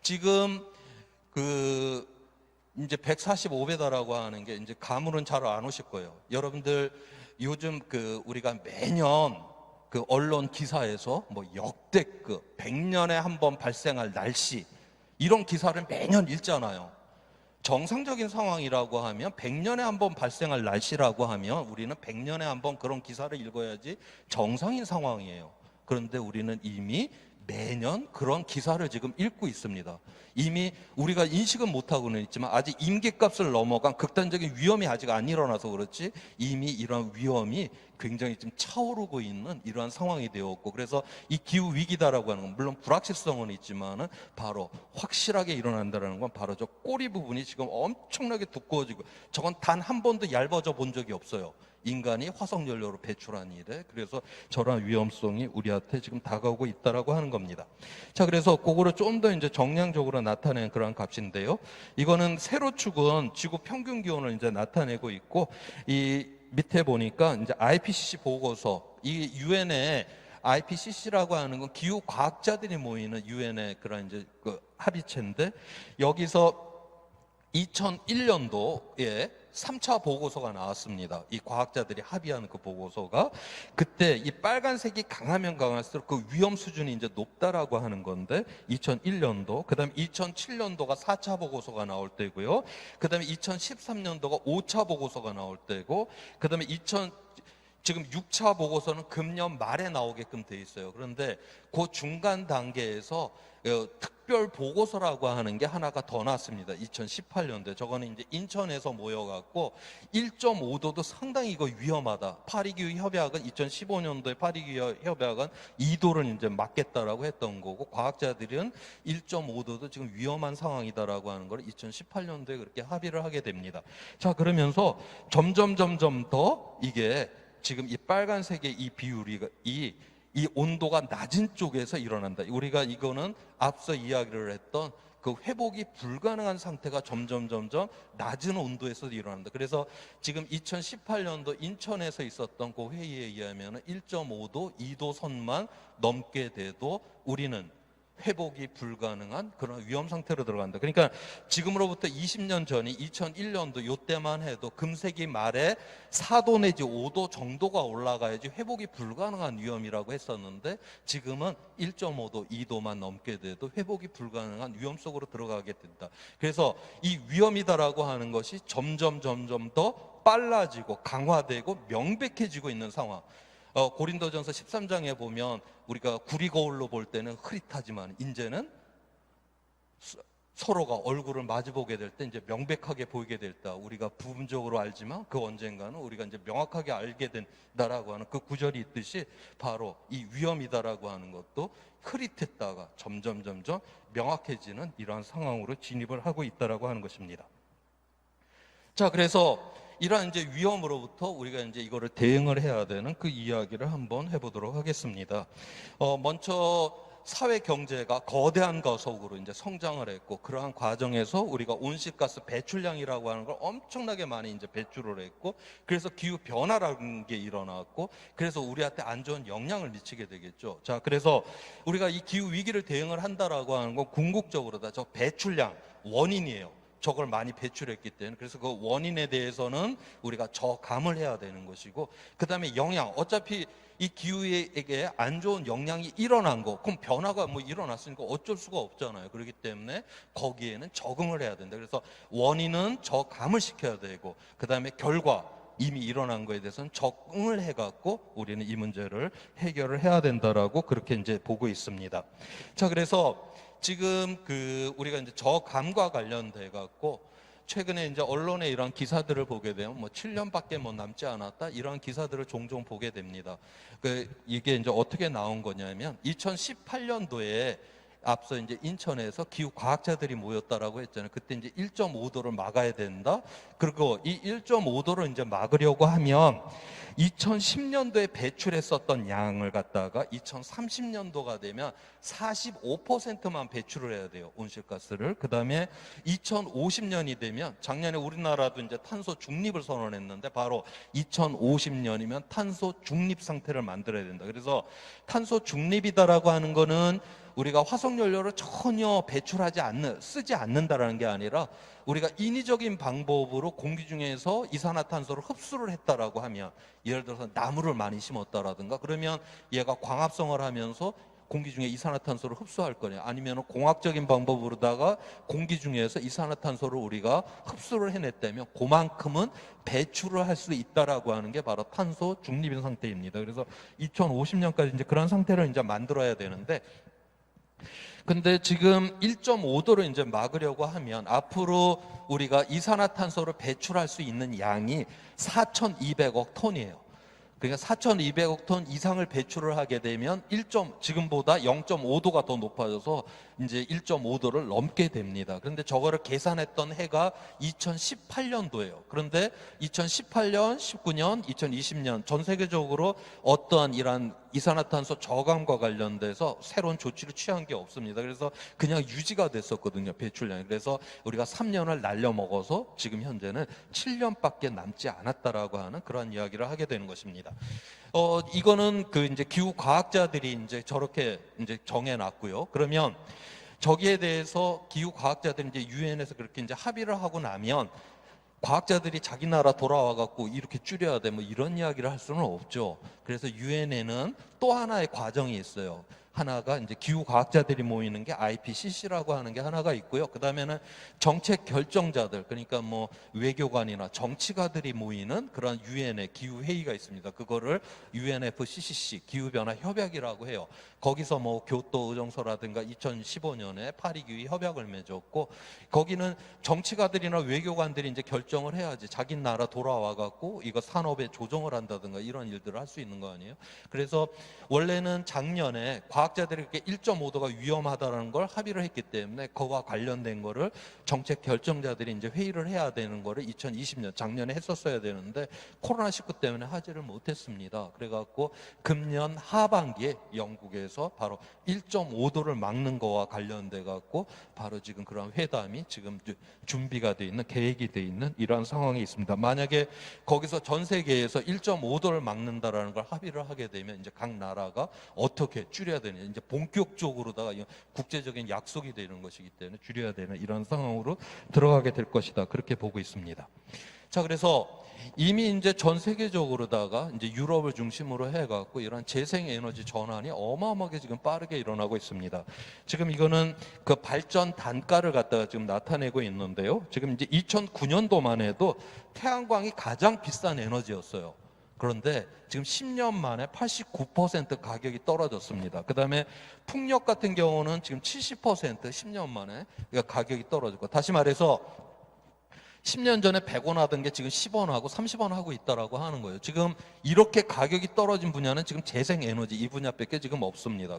지금 이제 145배다라고 하는 게 이제 감으로는 잘 안 오실 거예요. 여러분들 요즘 우리가 매년 언론 기사에서 뭐 역대급 100년에 한 번 발생할 날씨 이런 기사를 매년 읽잖아요. 정상적인 상황이라고 하면 100년에 한 번 발생할 날씨라고 하면 우리는 100년에 한 번 그런 기사를 읽어야지 정상인 상황이에요. 그런데 우리는 이미 매년 그런 기사를 지금 읽고 있습니다. 이미 우리가 인식은 못하고는 있지만 아직 임계값을 넘어간 극단적인 위험이 아직 안 일어나서 그렇지 이미 이러한 위험이 굉장히 지금 차오르고 있는 이러한 상황이 되었고, 그래서 이 기후 위기다라고 하는 건 물론 불확실성은 있지만은 바로 확실하게 일어난다는 건 바로 저 꼬리 부분이 지금 엄청나게 두꺼워지고, 저건 단 한 번도 얇아져 본 적이 없어요. 인간이 화석연료로 배출한 일에. 그래서 저러한 위험성이 우리한테 지금 다가오고 있다라고 하는 겁니다. 자, 그래서 그거를 좀 더 이제 정량적으로 나타낸 그러한 값인데요. 이거는 세로축은 지구 평균 기온을 이제 나타내고 있고, 이 밑에 보니까 이제 IPCC 보고서, 이 유엔의 IPCC라고 하는 건 기후 과학자들이 모이는 유엔의 그런 이제 합의체인데, 여기서 2001년도에 3차 보고서가 나왔습니다. 이 과학자들이 합의하는 그 보고서가, 그때 이 빨간색이 강하면 강할수록 그 위험 수준이 이제 높다라고 하는 건데, 2001년도, 그 다음에 2007년도가 4차 보고서가 나올 때고요. 그 다음에 2013년도가 5차 보고서가 나올 때고, 그 다음에 지금 6차 보고서는 금년 말에 나오게끔 돼 있어요. 그런데 그 중간 단계에서 특별 보고서라고 하는 게 하나가 더 나왔습니다. 2018년도에. 저거는 이제 인천에서 모여갖고 1.5도도 상당히 이거 위험하다. 파리기후 협약은 2015년도에 파리기후 협약은 2도를 이제 막겠다라고 했던 거고, 과학자들은 1.5도도 지금 위험한 상황이다라고 하는 걸 2018년도에 그렇게 합의를 하게 됩니다. 자, 그러면서 점점 더 이게 지금 이 빨간색의 이 비율이 이 온도가 낮은 쪽에서 일어난다. 우리가 이거는 앞서 이야기를 했던 그 회복이 불가능한 상태가 점점 낮은 온도에서 일어난다. 그래서 지금 2018년도 인천에서 있었던 그 회의에 의하면 1.5도, 2도 선만 넘게 돼도 우리는 회복이 불가능한 그런 위험 상태로 들어간다. 그러니까 지금으로부터 20년 전이 2001년도 요때만 해도 금세기 말에 4도 내지 5도 정도가 올라가야지 회복이 불가능한 위험이라고 했었는데 지금은 1.5도, 2도만 넘게 돼도 회복이 불가능한 위험 속으로 들어가게 된다. 그래서 이 위험이다라고 하는 것이 점점 더 빨라지고 강화되고 명백해지고 있는 상황. 고린도전서 13장에 보면 우리가 구리 거울로 볼 때는 흐릿하지만 이제는 서로가 얼굴을 마주보게 될 때 이제 명백하게 보이게 됐다. 우리가 부분적으로 알지만 그 언젠가는 우리가 이제 명확하게 알게 된다라고 하는 그 구절이 있듯이 바로 이 위험이다라고 하는 것도 흐릿했다가 점점 명확해지는 이러한 상황으로 진입을 하고 있다라고 하는 것입니다. 자, 그래서 이러한 이제 위험으로부터 우리가 이제 이거를 대응을 해야 되는 그 이야기를 한번 해보도록 하겠습니다. 먼저 사회 경제가 거대한 가속으로 이제 성장을 했고 그러한 과정에서 우리가 온실가스 배출량이라고 하는 걸 엄청나게 많이 이제 배출을 했고 그래서 기후 변화라는 게 일어났고 그래서 우리한테 안 좋은 영향을 미치게 되겠죠. 자, 그래서 우리가 이 기후 위기를 대응을 한다라고 하는 건 궁극적으로 다 저 배출량 원인이에요. 저걸 많이 배출했기 때문에 그래서 그 원인에 대해서는 우리가 저감을 해야 되는 것이고 그 다음에 영향 어차피 이 기후에게 안 좋은 영향이 일어난 거 그럼 변화가 뭐 일어났으니까 어쩔 수가 없잖아요. 그렇기 때문에 거기에는 적응을 해야 된다. 그래서 원인은 저감을 시켜야 되고 그 다음에 결과 이미 일어난 거에 대해서는 적응을 해갖고 우리는 이 문제를 해결을 해야 된다라고 그렇게 이제 보고 있습니다. 자, 그래서 지금 우리가 이제 저감과 관련돼 갖고 최근에 이제 언론에 이런 기사들을 보게 되면 뭐 7년밖에 뭐 남지 않았다 이런 기사들을 종종 보게 됩니다. 이게 이제 어떻게 나온 거냐면 2018년도에 앞서 이제 인천에서 기후 과학자들이 모였다라고 했잖아요. 그때 이제 1.5도를 막아야 된다. 그리고 이 1.5도를 이제 막으려고 하면 2010년도에 배출했었던 양을 갖다가 2030년도가 되면 45%만 배출을 해야 돼요. 온실가스를. 그다음에 2050년이 되면 작년에 우리나라도 이제 탄소 중립을 선언했는데 바로 2050년이면 탄소 중립 상태를 만들어야 된다. 그래서 탄소 중립이다라고 하는 거는 우리가 화석연료를 전혀 쓰지 않는다라는 게 아니라 우리가 인위적인 방법으로 공기 중에서 이산화탄소를 흡수를 했다라고 하면 예를 들어서 나무를 많이 심었다라든가 그러면 얘가 광합성을 하면서 공기 중에 이산화탄소를 흡수할 거냐 아니면 공학적인 방법으로다가 공기 중에서 이산화탄소를 우리가 흡수를 해냈다면 그만큼은 배출을 할 수 있다라고 하는 게 바로 탄소 중립인 상태입니다. 그래서 2050년까지 이제 그런 상태를 이제 만들어야 되는데 근데 지금 1.5도를 이제 막으려고 하면 앞으로 우리가 이산화탄소를 배출할 수 있는 양이 4,200억 톤이에요. 그러니까 4,200억 톤 이상을 배출을 하게 되면 지금보다 0.5도가 더 높아져서 이제 1.5도를 넘게 됩니다. 그런데 저거를 계산했던 해가 2018년도예요. 그런데 2018년, 19년, 2020년 전 세계적으로 어떠한 이러한 이산화탄소 저감과 관련돼서 새로운 조치를 취한 게 없습니다. 그래서 그냥 유지가 됐었거든요, 배출량이. 그래서 우리가 3년을 날려먹어서 지금 현재는 7년밖에 남지 않았다라고 하는 그런 이야기를 하게 되는 것입니다. 이거는 이제 기후 과학자들이 이제 저렇게 이제 정해놨고요. 그러면 저기에 대해서 기후 과학자들이 이제 유엔에서 그렇게 이제 합의를 하고 나면 과학자들이 자기 나라 돌아와 갖고 이렇게 줄여야 돼 뭐 이런 이야기를 할 수는 없죠. 그래서 유엔에는 또 하나의 과정이 있어요. 하나가 이제 기후 과학자들이 모이는 게 IPCC라고 하는 게 하나가 있고요. 그다음에는 정책 결정자들 그러니까 뭐 외교관이나 정치가들이 모이는 그런 유엔의 기후 회의가 있습니다. 그거를 UNFCCC 기후 변화 협약이라고 해요. 거기서 뭐 교토 의정서라든가 2015년에 파리 기후 협약을 맺었고 거기는 정치가들이나 외교관들이 이제 결정을 해야지 자기 나라 돌아와 갖고 이거 산업에 조정을 한다든가 이런 일들을 할 수 있는 거 아니에요. 그래서 원래는 작년에 과학자들이 이렇게 1.5도가 위험하다는 걸 합의를 했기 때문에 그와 관련된 거를 정책 결정자들이 이제 회의를 해야 되는 거를 2020년 작년에 했었어야 되는데 코로나19 때문에 하지를 못했습니다. 그래갖고 금년 하반기에 영국에서 바로 1.5도를 막는 거와 관련돼 갖고 바로 지금 그런 회담이 지금 준비가 돼 있는 계획이 돼 있는 이러한 상황이 있습니다. 만약에 거기서 전 세계에서 1.5도를 막는다라는 걸 합의를 하게 되면 이제 각 나라가 어떻게 줄여야 되는지 이제 본격적으로다가 국제적인 약속이 되는 것이기 때문에 줄여야 되는 이런 상황으로 들어가게 될 것이다. 그렇게 보고 있습니다. 자, 그래서 이미 이제 전 세계적으로다가 이제 유럽을 중심으로 해갖고 이런 재생에너지 전환이 어마어마하게 지금 빠르게 일어나고 있습니다. 지금 이거는 그 발전 단가를 갖다가 지금 나타내고 있는데요. 지금 이제 2009년도만 해도 태양광이 가장 비싼 에너지였어요. 그런데 지금 10년 만에 89% 가격이 떨어졌습니다. 그 다음에 풍력 같은 경우는 지금 70% 10년 만에 가격이 떨어졌고, 다시 말해서 10년 전에 100원 하던 게 지금 10원 하고 30원 하고 있다라고 하는 거예요. 지금 이렇게 가격이 떨어진 분야는 지금 재생에너지 이 분야밖에 지금 없습니다.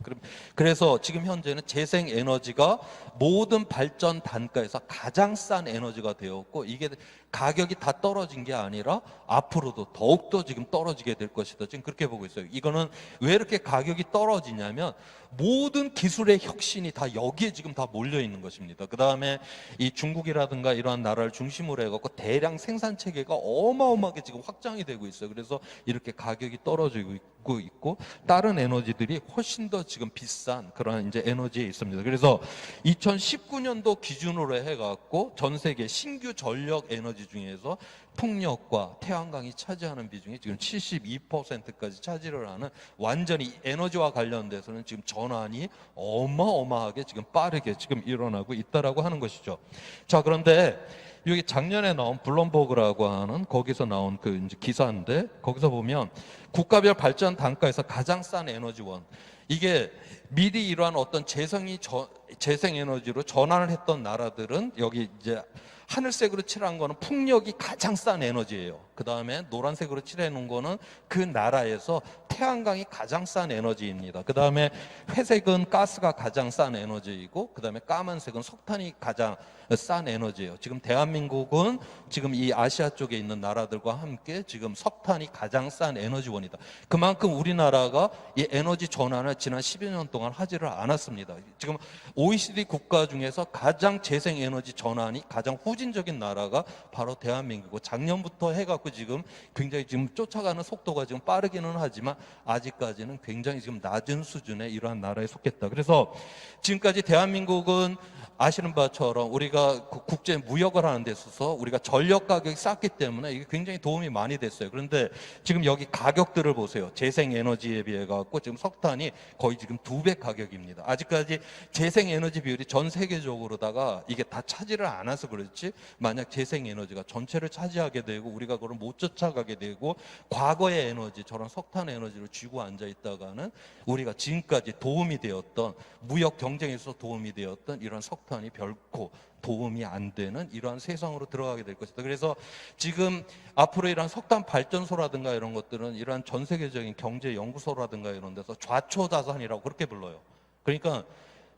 그래서 지금 현재는 재생에너지가 모든 발전 단가에서 가장 싼 에너지가 되었고, 이게 가격이 다 떨어진 게 아니라 앞으로도 더욱더 지금 떨어지게 될 것이다. 지금 그렇게 보고 있어요. 이거는 왜 이렇게 가격이 떨어지냐면 모든 기술의 혁신이 다 여기에 지금 다 몰려 있는 것입니다. 그 다음에 이 중국이라든가 이러한 나라를 중심으로 해갖고 대량 생산 체계가 어마어마하게 지금 확장이 되고 있어요. 그래서 이렇게 가격이 떨어지고 있고 다른 에너지들이 훨씬 더 지금 비싼 그런 이제 에너지에 있습니다. 그래서 2019년도 기준으로 해갖고 전 세계 신규 전력 에너지 중에서 풍력과 태양광이 차지하는 비중이 지금 72%까지 차지를 하는, 완전히 에너지와 관련돼서는 지금 전환이 어마어마하게 지금 빠르게 지금 일어나고 있다라고 하는 것이죠. 자, 그런데 여기 작년에 나온 블룸버그라고 하는 거기서 나온 그 이제 기사인데, 거기서 보면 국가별 발전 단가에서 가장 싼 에너지원, 이게 미리 이러한 어떤 재생에너지로 전환을 했던 나라들은 여기 이제 하늘색으로 칠한 거는 풍력이 가장 싼 에너지예요. 그 다음에 노란색으로 칠해 놓은 거는 그 나라에서 태양광이 가장 싼 에너지입니다. 그 다음에 회색은 가스가 가장 싼 에너지이고, 그 다음에 까만색은 석탄이 가장 싼 에너지예요. 지금 대한민국은 지금 이 아시아 쪽에 있는 나라들과 함께 지금 석탄이 가장 싼 에너지원이다. 그만큼 우리나라가 이 에너지 전환을 지난 10여 년 동안 하지를 않았습니다. 지금 OECD 국가 중에서 가장 재생에너지 전환이 가장 후진적인 나라가 바로 대한민국이고, 작년부터 해갖고 지금 굉장히 지금 쫓아가는 속도가 지금 빠르기는 하지만 아직까지는 굉장히 지금 낮은 수준의 이러한 나라에 속했다. 그래서 지금까지 대한민국은 아시는 바처럼 우리가 국제 무역을 하는 데 있어서 우리가 전력 가격이 쌌기 때문에 이게 굉장히 도움이 많이 됐어요. 그런데 지금 여기 가격들을 보세요. 재생에너지에 비해 갖고 지금 석탄이 거의 지금 2배 가격입니다. 아직까지 재생에너지 비율이 전 세계적으로다가 이게 다 차지를 않아서 그렇지, 만약 재생에너지가 전체를 차지하게 되고 우리가 그걸 못 쫓아가게 되고 과거의 에너지, 저런 석탄 에너지를 쥐고 앉아 있다가는 우리가 지금까지 도움이 되었던, 무역 경쟁에서 도움이 되었던 이런 석탄이 결코 도움이 안 되는 이러한 세상으로 들어가게 될 것이다. 그래서 지금 앞으로 이러한 석탄 발전소라든가 이런 것들은 이러한 전 세계적인 경제 연구소라든가 이런 데서 좌초자산이라고 그렇게 불러요. 그러니까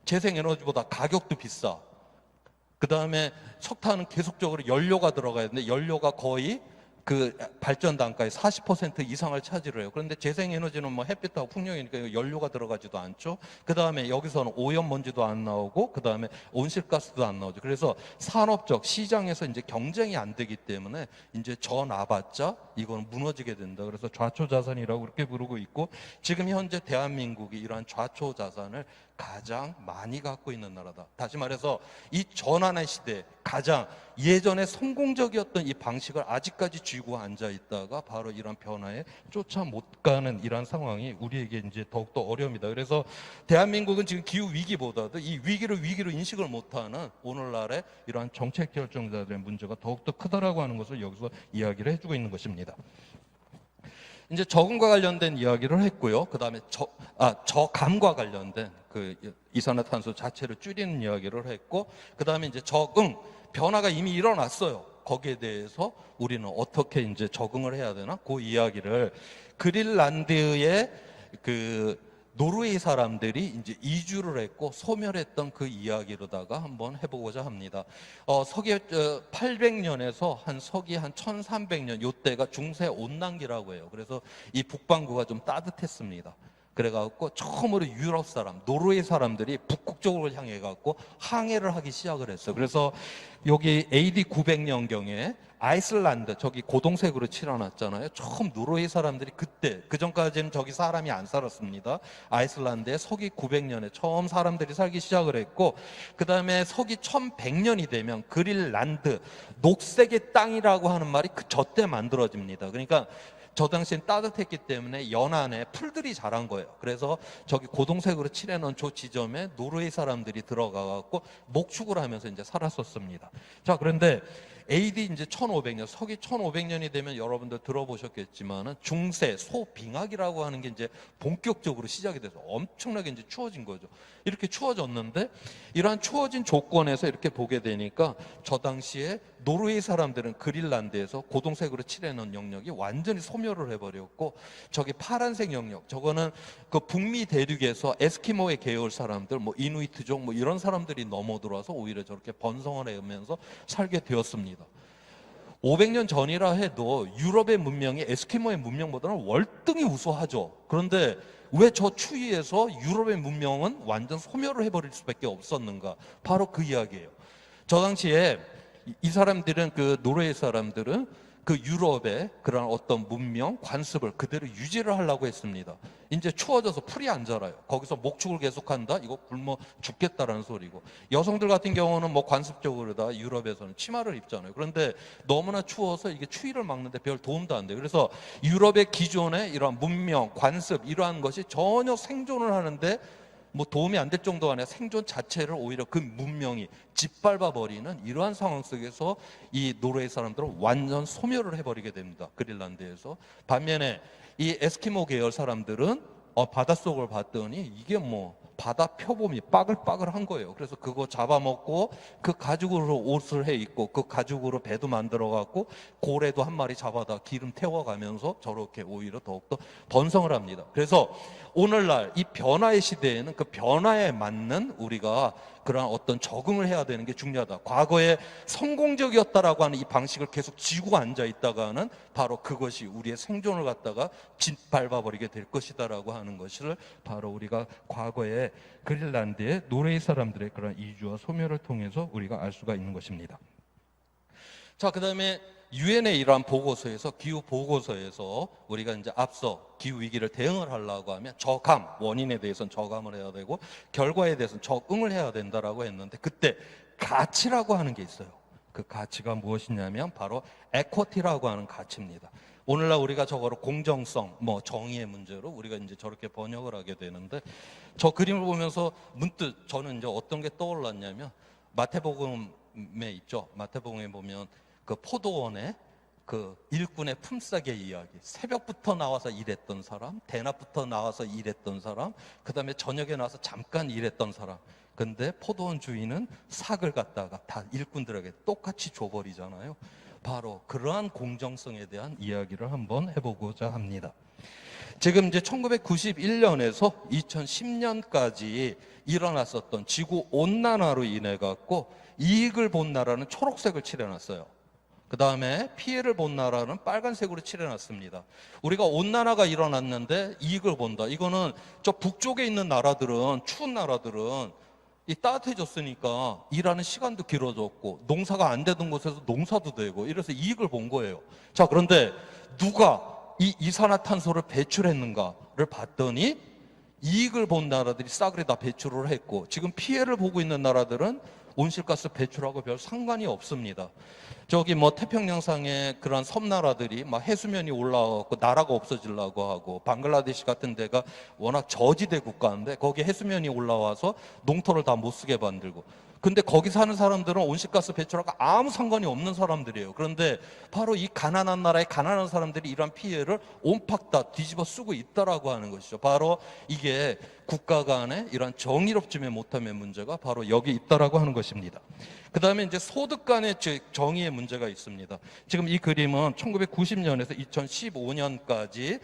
재생에너지보다 가격도 비싸. 그 다음에 석탄은 계속적으로 연료가 들어가야 되는데 연료가 거의 그 발전 단가의 40% 이상을 차지를 해요. 그런데 재생에너지는 뭐 햇빛하고 풍력이니까 연료가 들어가지도 않죠. 그 다음에 여기서는 오염먼지도 안 나오고, 그 다음에 온실가스도 안 나오죠. 그래서 산업적 시장에서 이제 경쟁이 안 되기 때문에 이제 저 놔봤자 이건 무너지게 된다. 그래서 좌초자산이라고 그렇게 부르고 있고, 지금 현재 대한민국이 이러한 좌초자산을 가장 많이 갖고 있는 나라다. 다시 말해서 이 전환의 시대에 가장 예전에 성공적이었던 이 방식을 아직까지 쥐고 앉아 있다가 바로 이런 변화에 쫓아 못 가는 이런 상황이 우리에게 이제 더욱더 어려웁니다. 그래서 대한민국은 지금 기후 위기보다도 이 위기를 위기로 인식을 못하는 오늘날의 이러한 정책 결정자들의 문제가 더욱더 크다라고 하는 것을 여기서 이야기를 해주고 있는 것입니다. 이제 저금과 관련된 이야기를 했고요. 그 다음에 저감과 관련된 그 이산화탄소 자체를 줄이는 이야기를 했고, 그 다음에 이제 적응, 변화가 이미 일어났어요. 거기에 대해서 우리는 어떻게 이제 적응을 해야 되나? 그 이야기를 그린란드의 그 노르웨이 사람들이 이제 이주를 했고 소멸했던 그 이야기로다가 한번 해보고자 합니다. 서기 800년에서 서기 1300년 요때가 중세 온난기라고 해요. 그래서 이 북반구가 좀 따뜻했습니다. 그래갖고 처음으로 유럽 사람, 노르웨이 사람들이 북극 쪽으로 향해 갖고 항해를 하기 시작을 했어요. 그래서 여기 AD 900년경에 아이슬란드, 저기 고동색으로 칠해놨잖아요. 처음 노르웨이 사람들이 그때, 그 전까지는 저기 사람이 안 살았습니다. 아이슬란드에 서기 900년에 처음 사람들이 살기 시작을 했고, 그 다음에 서기 1100년이 되면 그린란드, 녹색의 땅이라고 하는 말이 저때 만들어집니다. 그러니까 저 당시엔 따뜻했기 때문에 연안에 풀들이 자란 거예요. 그래서 저기 고동색으로 칠해놓은 저 지점에 노르웨이 사람들이 들어가갖고 목축을 하면서 이제 살았었습니다. 자, 그런데 AD 이제 1500년, 서기 1500년이 되면 여러분들 들어보셨겠지만은 중세 소빙하기라고 하는 게 이제 본격적으로 시작이 돼서 엄청나게 이제 추워진 거죠. 이렇게 추워졌는데 이러한 추워진 조건에서 이렇게 보게 되니까 저 당시에 노르웨이 사람들은 그린란드에서 고동색으로 칠해놓은 영역이 완전히 소멸을 해버렸고, 저기 파란색 영역, 저거는 그 북미 대륙에서 에스키모의 계열 사람들, 뭐 이누이트족 뭐 이런 사람들이 넘어 들어와서 오히려 저렇게 번성을 하면서 살게 되었습니다. 500년 전이라 해도 유럽의 문명이 에스키모의 문명보다는 월등히 우수하죠. 그런데 왜 저 추위에서 유럽의 문명은 완전 소멸을 해버릴 수밖에 없었는가? 바로 그 이야기예요. 저 당시에 이 사람들은, 그 노르웨이 사람들은 그 유럽의 그런 어떤 문명, 관습을 그대로 유지를 하려고 했습니다. 이제 추워져서 풀이 안 자라요. 거기서 목축을 계속한다? 이거 굶어 죽겠다라는 소리고, 여성들 같은 경우는 뭐 관습적으로 다 유럽에서는 치마를 입잖아요. 그런데 너무나 추워서 이게 추위를 막는데 별 도움도 안 돼요. 그래서 유럽의 기존의 이러한 문명, 관습 이러한 것이 전혀 생존을 하는데 뭐 도움이 안 될 정도가 아니라 생존 자체를 오히려 그 문명이 짓밟아 버리는 이러한 상황 속에서 이 노르웨이 사람들은 완전 소멸을 해버리게 됩니다. 그린란드에서. 반면에 이 에스키모 계열 사람들은 바닷속을 봤더니 이게 뭐 바다 표범이 빠글빠글한 거예요. 그래서 그거 잡아먹고 그 가죽으로 옷을 해 입고 그 가죽으로 배도 만들어 갖고 고래도 한 마리 잡아다 기름 태워가면서 저렇게 오히려 더욱더 번성을 합니다. 그래서 오늘날 이 변화의 시대에는 그 변화에 맞는 우리가 그런 어떤 적응을 해야 되는 게 중요하다. 과거에 성공적이었다라고 하는 이 방식을 계속 쥐고 앉아 있다가는 바로 그것이 우리의 생존을 갖다가 짓밟아버리게 될 것이다라고 하는 것을 바로 우리가 과거에 그린란드의 노르웨이 사람들의 그런 이주와 소멸을 통해서 우리가 알 수가 있는 것입니다. 자, 그 다음에 유엔의 이러한 보고서에서, 기후 보고서에서 우리가 이제 앞서 기후 위기를 대응을 하려고 하면 저감, 원인에 대해서는 저감을 해야 되고 결과에 대해서는 적응을 해야 된다라고 했는데, 그때 가치라고 하는 게 있어요. 그 가치가 무엇이냐면 바로 에쿼티라고 하는 가치입니다. 오늘날 우리가 저거를 공정성, 뭐 정의의 문제로 우리가 이제 저렇게 번역을 하게 되는데, 저 그림을 보면서 문득 저는 이제 어떤 게 떠올랐냐면 마태복음에 있죠. 마태복음에 보면 그 포도원에 그 일꾼의 품삯의 이야기, 새벽부터 나와서 일했던 사람, 대낮부터 나와서 일했던 사람, 그 다음에 저녁에 나와서 잠깐 일했던 사람. 근데 포도원 주인은 삭을 갖다가 다 일꾼들에게 똑같이 줘버리잖아요. 바로 그러한 공정성에 대한 이야기를 한번 해보고자 합니다. 지금 이제 1991년에서 2010년까지 일어났었던 지구 온난화로 인해 갖고 이익을 본 나라는 초록색을 칠해놨어요. 그 다음에 피해를 본 나라는 빨간색으로 칠해놨습니다. 우리가 온난화가 일어났는데 이익을 본다. 이거는 저 북쪽에 있는 나라들은, 추운 나라들은 이 따뜻해졌으니까 일하는 시간도 길어졌고 농사가 안 되던 곳에서 농사도 되고 이래서 이익을 본 거예요. 자, 그런데 누가 이 이산화탄소를 배출했는가를 봤더니 이익을 본 나라들이 싸그리 다 배출을 했고, 지금 피해를 보고 있는 나라들은 온실가스 배출하고 별 상관이 없습니다. 저기 뭐 태평양상의 그런 섬나라들이 막 해수면이 올라가고 나라가 없어지려고 하고, 방글라데시 같은 데가 워낙 저지대 국가인데 거기 해수면이 올라와서 농토를 다 못 쓰게 만들고, 근데 거기 사는 사람들은 온실가스 배출하고 아무 상관이 없는 사람들이에요. 그런데 바로 이 가난한 나라의 가난한 사람들이 이런 피해를 온팍 다 뒤집어 쓰고 있다라고 하는 것이죠. 바로 이게 국가 간의 이런 정의롭지 못함의 문제가 바로 여기 있다라고 하는 것입니다. 그 다음에 이제 소득 간의 정의의 문제가 있습니다. 지금 이 그림은 1990년에서 2015년까지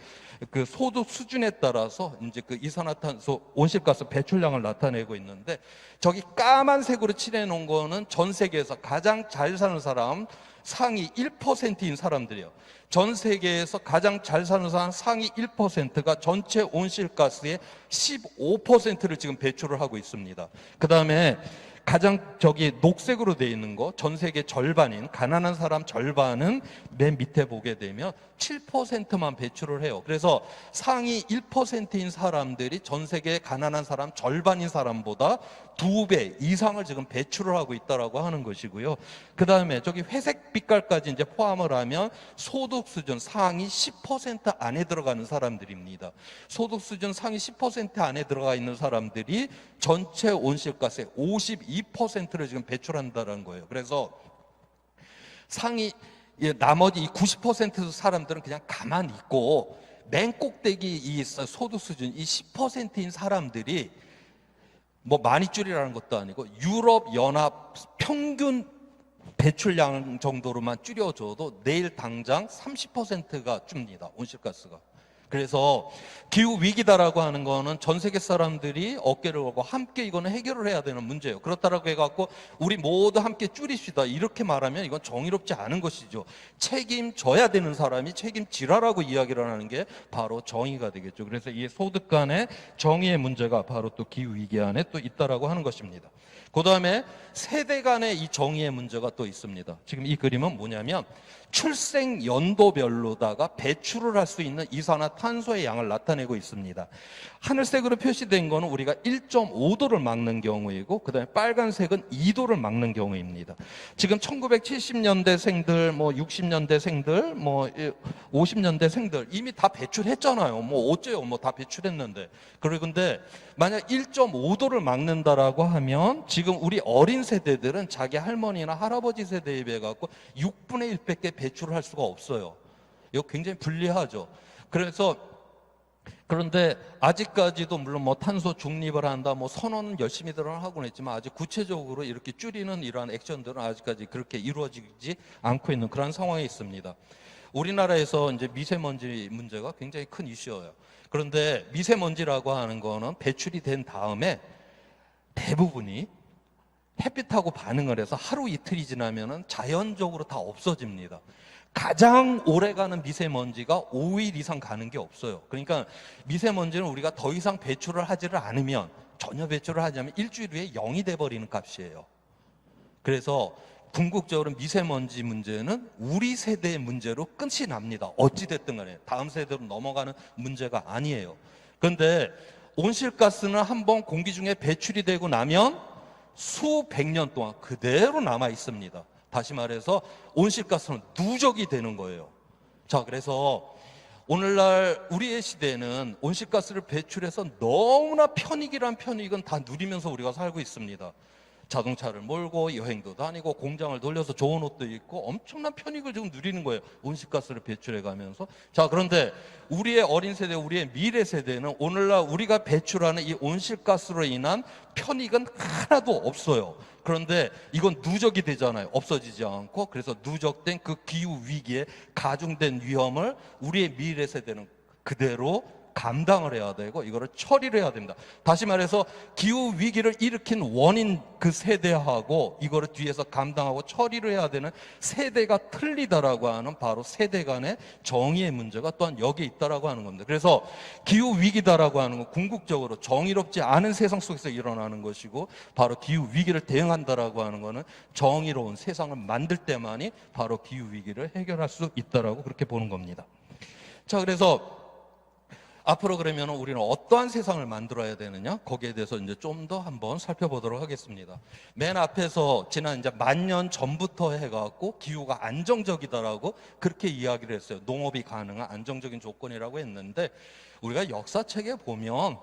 그 소득 수준에 따라서 이제 그 이산화탄소 온실가스 배출량을 나타내고 있는데, 저기 까만색으로 칠해 놓은 거는 전 세계에서 가장 잘 사는 사람 상위 1%인 사람들이에요. 전 세계에서 가장 잘 사는 사람 상위 1%가 전체 온실가스의 15%를 지금 배출을 하고 있습니다. 그 다음에 가장 녹색으로 되어 있는 거, 전 세계 절반인 가난한 사람 절반은 맨 밑에 보게 되면 7%만 배출을 해요. 그래서 상위 1%인 사람들이 전 세계 가난한 사람 절반인 사람보다 2배 이상을 지금 배출을 하고 있다라고 하는 것이고요. 그 다음에 저기 회색 빛깔까지 이제 포함을 하면 소득 수준 상위 10% 안에 들어가는 사람들입니다. 소득 수준 상위 10% 안에 들어가 있는 사람들이 전체 온실가스의 52%를 지금 배출한다는 거예요. 그래서 나머지 90% 사람들은 그냥 가만히 있고 맨 꼭대기 이 소득 수준 이 10%인 사람들이 뭐 많이 줄이라는 것도 아니고 유럽 연합 평균 배출량 정도로만 줄여줘도 내일 당장 30%가 줍니다. 온실가스가. 그래서 기후 위기다라고 하는 거는 전 세계 사람들이 어깨를 걸고 함께 이거는 해결을 해야 되는 문제예요. 그렇다라고 해갖고 우리 모두 함께 줄입시다 이렇게 말하면 이건 정의롭지 않은 것이죠. 책임져야 되는 사람이 책임지라라고 이야기를 하는 게 바로 정의가 되겠죠. 그래서 이 소득 간의 정의의 문제가 바로 또 기후 위기 안에 또 있다라고 하는 것입니다. 그 다음에 세대 간의 이 정의의 문제가 또 있습니다. 지금 이 그림은 뭐냐면 출생 연도별로다가 배출을 할 수 있는 이산화탄소의 양을 나타내고 있습니다. 하늘색으로 표시된 거는 우리가 1.5도를 막는 경우이고 그 다음에 빨간색은 2도를 막는 경우입니다. 지금 1970년대생들, 뭐 60년대생들, 뭐 50년대생들 이미 다 배출했잖아요. 뭐 어째요? 뭐 다 배출했는데. 그런데 만약 1.5도를 막는다라고 하면 지금 우리 어린 세대들은 자기 할머니나 할아버지 세대에 비해 갖고 6분의 1밖에 배출을 할 수가 없어요. 이거 굉장히 불리하죠. 그런데 아직까지도 물론 뭐 탄소 중립을 한다, 뭐 선언은 열심히들 하고는 있지만 아직 구체적으로 이렇게 줄이는 이러한 액션들은 아직까지 그렇게 이루어지지 않고 있는 그런 상황에 있습니다. 우리나라에서 이제 미세먼지 문제가 굉장히 큰 이슈예요. 그런데 미세먼지라고 하는 거는 배출이 된 다음에 대부분이 햇빛하고 반응을 해서 하루 이틀이 지나면은 자연적으로 다 없어집니다. 가장 오래가는 미세먼지가 5일 이상 가는 게 없어요. 그러니까 미세먼지는 우리가 더 이상 배출을 하지를 않으면, 전혀 배출을 하지 않으면 일주일 후에 0이 돼버리는 값이에요. 그래서 궁극적으로 미세먼지 문제는 우리 세대의 문제로 끝이 납니다. 어찌됐든 간에 다음 세대로 넘어가는 문제가 아니에요. 그런데 온실가스는 한번 공기 중에 배출이 되고 나면 수백 년 동안 그대로 남아 있습니다. 다시 말해서 온실가스는 누적이 되는 거예요. 자, 그래서 오늘날 우리의 시대에는 온실가스를 배출해서 너무나 편익이란 편익은 다 누리면서 우리가 살고 있습니다. 자동차를 몰고 여행도 다니고 공장을 돌려서 좋은 옷도 입고 엄청난 편익을 지금 누리는 거예요. 온실가스를 배출해 가면서. 자, 그런데 우리의 어린 세대, 우리의 미래 세대는 오늘날 우리가 배출하는 이 온실가스로 인한 편익은 하나도 없어요. 그런데 이건 누적이 되잖아요. 없어지지 않고. 그래서 누적된 그 기후 위기에 가중된 위험을 우리의 미래 세대는 그대로 감당을 해야 되고 이거를 처리를 해야 됩니다. 다시 말해서 기후 위기를 일으킨 원인 그 세대하고 이거를 뒤에서 감당하고 처리를 해야 되는 세대가 틀리다라고 하는 바로 세대 간의 정의의 문제가 또한 여기에 있다라고 하는 겁니다. 그래서 기후 위기다라고 하는 건 궁극적으로 정의롭지 않은 세상 속에서 일어나는 것이고, 바로 기후 위기를 대응한다라고 하는 거는 정의로운 세상을 만들 때만이 바로 기후 위기를 해결할 수 있다라고 그렇게 보는 겁니다. 자, 그래서 앞으로 그러면 우리는 어떠한 세상을 만들어야 되느냐? 거기에 대해서 이제 좀 더 한번 살펴보도록 하겠습니다. 맨 앞에서 지난 이제 10,000년 전부터 해갖고 기후가 안정적이다라고 그렇게 이야기를 했어요. 농업이 가능한 안정적인 조건이라고 했는데, 우리가 역사책에 보면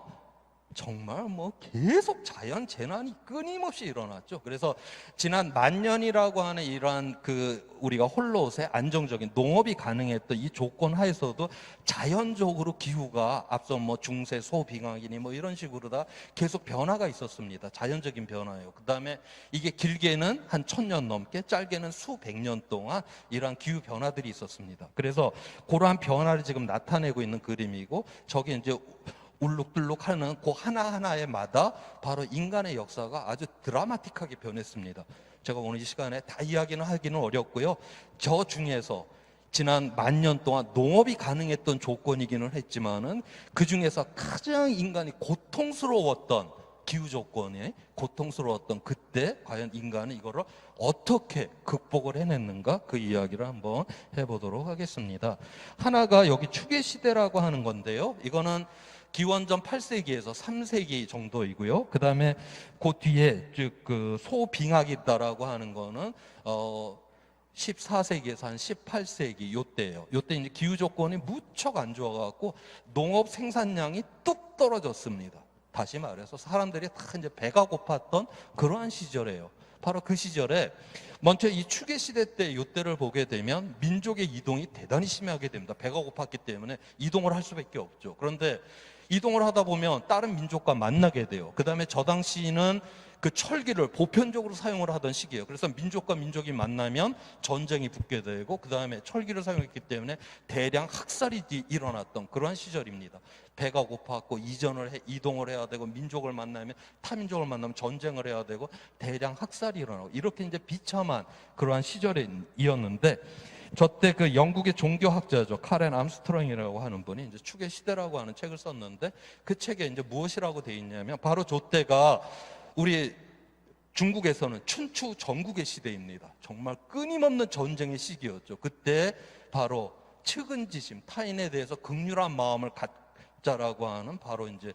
정말 뭐 계속 자연 재난이 끊임없이 일어났죠. 그래서 지난 10,000년이라고 하는 이러한 우리가 홀로서의 안정적인 농업이 가능했던 이 조건 하에서도 자연적으로 기후가 앞서 뭐 중세 소빙하기니 뭐 이런 식으로 다 계속 변화가 있었습니다. 자연적인 변화예요. 그 다음에 이게 길게는 한 1,000년 넘게, 짧게는 수백 년 동안 이러한 기후 변화들이 있었습니다. 그래서 그러한 변화를 지금 나타내고 있는 그림이고, 저게 이제 울룩들룩하는 그 하나하나에 마다 바로 인간의 역사가 아주 드라마틱하게 변했습니다. 제가 오늘 이 시간에 다 이야기는 하기는 어렵고요. 저 중에서 지난 10,000년 동안 농업이 가능했던 조건이기는 했지만은 그 중에서 가장 인간이 고통스러웠던 기후 조건이 고통스러웠던 그때 과연 인간은 이거를 어떻게 극복을 해냈는가, 그 이야기를 한번 해보도록 하겠습니다. 하나가 여기 추계 시대라고 하는 건데요. 이거는 기원전 8세기에서 3세기 정도이고요. 그 다음에 그 뒤에 즉 그 소빙하기다라고 하는 거는 14세기에서 한 18세기 요때예요. 요때 이제 기후 조건이 무척 안 좋아갖고 농업 생산량이 뚝 떨어졌습니다. 다시 말해서 사람들이 다 이제 배가 고팠던 그러한 시절이에요. 바로 그 시절에 먼저 이 추계 시대 때 요때를 보게 되면 민족의 이동이 대단히 심하게 됩니다. 배가 고팠기 때문에 이동을 할 수밖에 없죠. 그런데 이동을 하다 보면 다른 민족과 만나게 돼요. 그 다음에 저 당시는 그 철기를 보편적으로 사용을 하던 시기예요. 그래서 민족과 민족이 만나면 전쟁이 붙게 되고, 그 다음에 철기를 사용했기 때문에 대량 학살이 일어났던 그러한 시절입니다. 배가 고팠고 이동을 해야 되고, 민족을 만나면 타민족을 만나면 전쟁을 해야 되고, 대량 학살이 일어나고, 이렇게 이제 비참한 그러한 시절이었는데, 저때 그 영국의 종교학자죠, 카렌 암스트롱이라고 하는 분이 이제 추계 시대라고 하는 책을 썼는데, 그 책에 이제 무엇이라고 돼 있냐면 바로 저때가 우리 중국에서는 춘추 전국의 시대입니다. 정말 끊임없는 전쟁의 시기였죠. 그때 바로 측은지심, 타인에 대해서 극률한 마음을 갖자라고 하는 바로 이제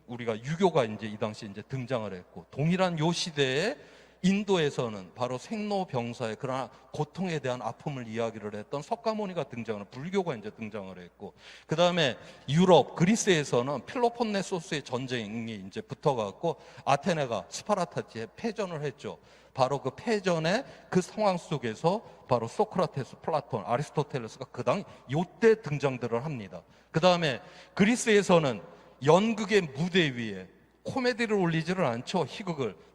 우리가 유교가 이제 이 당시에 이제 등장을 했고, 동일한 요 시대에 인도에서는 바로 생로병사의 그러나 고통에 대한 아픔을 이야기를 했던 석가모니가 등장하는 불교가 이제 등장을 했고, 그 다음에 유럽 그리스에서는 필로폰네소스의 전쟁이 이제 붙어갖고 아테네가 스파르타에 패전을 했죠. 바로 그 패전의 그 상황 속에서 바로 소크라테스, 플라톤, 아리스토텔레스가 그 당 요때 등장들을 합니다. 그 다음에 그리스에서는 연극의 무대 위에 코미디를 올리지를 않죠.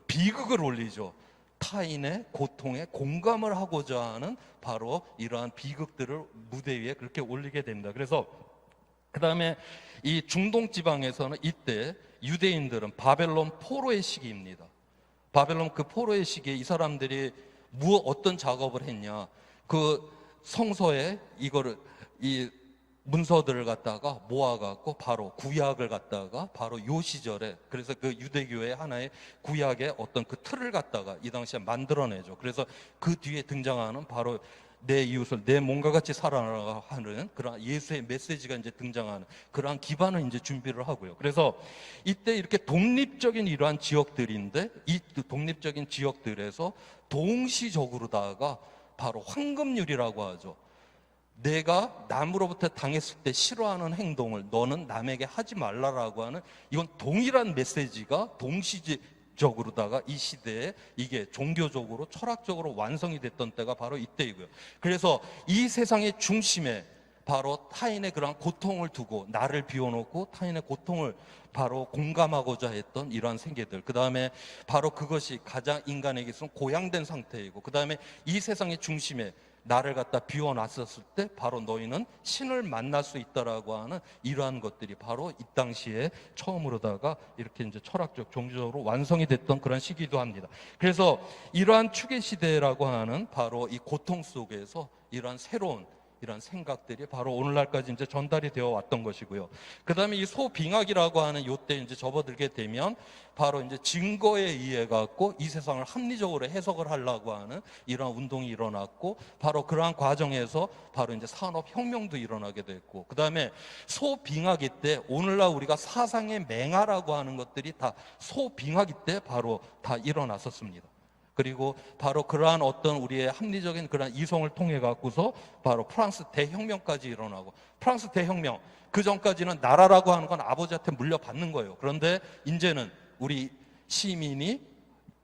비극을 올리죠. 타인의 고통에 공감을 하고자 하는 바로 이러한 비극들을 무대 위에 그렇게 올리게 됩니다. 그래서 그 다음에 이 중동 지방에서는 이때 유대인들은 바벨론 포로의 시기입니다. 바벨론 그 포로의 시기에 이 사람들이 어떤 작업을 했냐, 그 성서에 이 문서들을 갖다가 모아갖고 바로 구약을 갖다가 바로 요 시절에, 그래서 그 유대교의 하나의 구약의 어떤 그 틀을 갖다가 이 당시에 만들어내죠. 그래서 그 뒤에 등장하는 바로 내 이웃을 내 몸과 같이 사랑하라 하는 그런 예수의 메시지가 이제 등장하는 그러한 기반을 이제 준비를 하고요. 그래서 이때 이렇게 독립적인 이러한 지역들인데, 이 독립적인 지역들에서 동시적으로다가 바로 황금률이라고 하죠. 내가 남으로부터 당했을 때 싫어하는 행동을 너는 남에게 하지 말라라고 하는, 이건 동일한 메시지가 동시적으로다가 이 시대에 이게 종교적으로 철학적으로 완성이 됐던 때가 바로 이때이고요. 그래서 이 세상의 중심에 바로 타인의 그런 고통을 두고 나를 비워놓고 타인의 고통을 바로 공감하고자 했던 이러한 생계들, 그 다음에 바로 그것이 가장 인간에게서는 고양된 상태이고, 그 다음에 이 세상의 중심에 나를 갖다 비워놨었을 때 바로 너희는 신을 만날 수 있다라고 하는 이러한 것들이 바로 이 당시에 처음으로다가 이렇게 이제 철학적, 종교적으로 완성이 됐던 그런 시기도 합니다. 그래서 이러한 추계 시대라고 하는 바로 이 고통 속에서 이러한 새로운 이런 생각들이 바로 오늘날까지 이제 전달이 되어 왔던 것이고요. 그 다음에 이 소빙학이라고 하는 요때 이제 접어들게 되면 바로 이제 증거에 의해 갖고 이 세상을 합리적으로 해석을 하려고 하는 이러한 운동이 일어났고, 바로 그러한 과정에서 바로 이제 산업혁명도 일어나게 됐고, 그 다음에 소빙학이 때 오늘날 우리가 사상의 맹아라고 하는 것들이 다 소빙학이 때 바로 다 일어났었습니다. 그리고 바로 그러한 어떤 우리의 합리적인 그러한 이성을 통해 갖고서 바로 프랑스 대혁명까지 일어나고, 프랑스 대혁명 그 전까지는 나라라고 하는 건 아버지한테 물려받는 거예요. 그런데 이제는 우리 시민이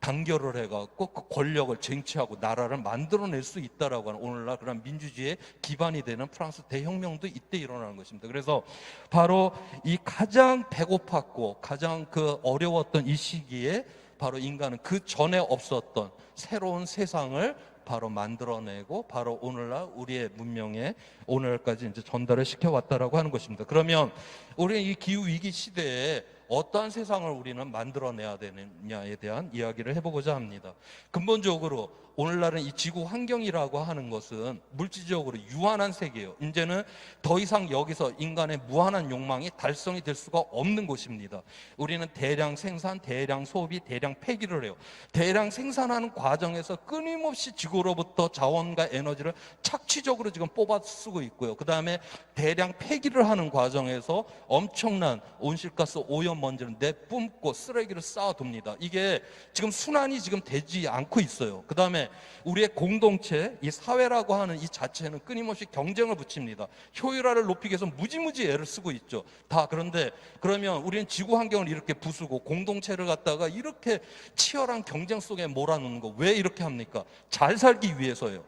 단결을 해갖고 그 권력을 쟁취하고 나라를 만들어낼 수 있다라고 하는 오늘날 그런 민주주의의 기반이 되는 프랑스 대혁명도 이때 일어나는 것입니다. 그래서 바로 이 가장 배고팠고 가장 그 어려웠던 이 시기에 바로 인간은 그 전에 없었던 새로운 세상을 바로 만들어내고 바로 오늘날 우리의 문명에 오늘까지 이제 전달을 시켜왔다라고 하는 것입니다. 그러면 우리는 이 기후 위기 시대에 어떠한 세상을 우리는 만들어내야 되느냐에 대한 이야기를 해보고자 합니다. 근본적으로 오늘날은 이 지구 환경이라고 하는 것은 물질적으로 유한한 세계예요. 이제는 더 이상 여기서 인간의 무한한 욕망이 달성이 될 수가 없는 곳입니다. 우리는 대량 생산, 대량 소비, 대량 폐기를 해요. 대량 생산하는 과정에서 끊임없이 지구로부터 자원과 에너지를 착취적으로 지금 뽑아 쓰고 있고요. 그 다음에 대량 폐기를 하는 과정에서 엄청난 온실가스 오염먼지를 내뿜고 쓰레기를 쌓아둡니다. 이게 지금 순환이 지금 되지 않고 있어요. 그 다음에 우리의 공동체, 이 사회라고 하는 이 자체는 끊임없이 경쟁을 붙입니다. 효율화를 높이기 위해서 무지무지 애를 쓰고 있죠. 다. 그런데 그러면 우리는 지구 환경을 이렇게 부수고 공동체를 갖다가 이렇게 치열한 경쟁 속에 몰아넣는 거 왜 이렇게 합니까? 잘 살기 위해서예요.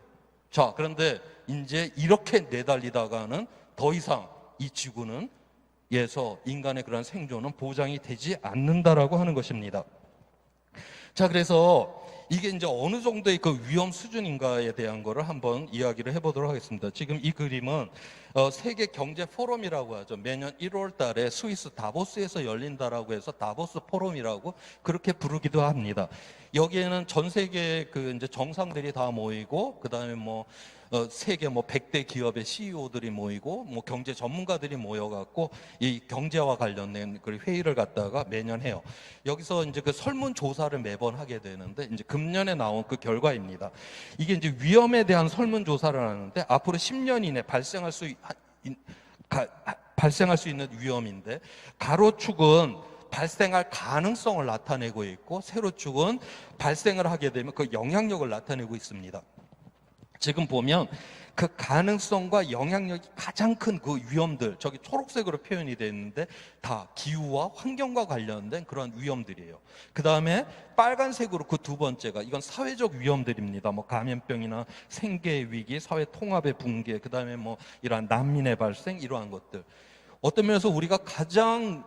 자, 그런데 이제 이렇게 내달리다가는 더 이상 이 지구는 에서 인간의 그런 생존은 보장이 되지 않는다라고 하는 것입니다. 자, 그래서 이게 이제 어느 정도의 그 위험 수준인가에 대한 거를 한번 이야기를 해보도록 하겠습니다. 지금 이 그림은 세계 경제 포럼이라고 하죠. 매년 1월 달에 스위스 다보스에서 열린다라고 해서 다보스 포럼이라고 그렇게 부르기도 합니다. 여기에는 전 세계 그 이제 정상들이 다 모이고, 그 다음에 세계 100대 기업의 CEO들이 모이고, 경제 전문가들이 모여갖고 이 경제와 관련된 그 회의를 갖다가 매년 해요. 여기서 이제 그 설문조사를 매번 하게 되는데, 이제 금년에 나온 그 결과입니다. 이게 이제 위험에 대한 설문조사를 하는데, 앞으로 10년 이내 발생할 수 있는 위험인데, 가로축은 발생할 가능성을 나타내고 있고, 세로축은 발생을 하게 되면 그 영향력을 나타내고 있습니다. 지금 보면 그 가능성과 영향력이 가장 큰 그 위험들, 저기 초록색으로 표현이 되어 있는데 다 기후와 환경과 관련된 그런 위험들이에요. 그 다음에 빨간색으로 그 두 번째가, 이건 사회적 위험들입니다. 감염병이나 생계 위기, 사회 통합의 붕괴, 그 다음에 이러한 난민의 발생, 이러한 것들. 어떤 면에서 우리가 가장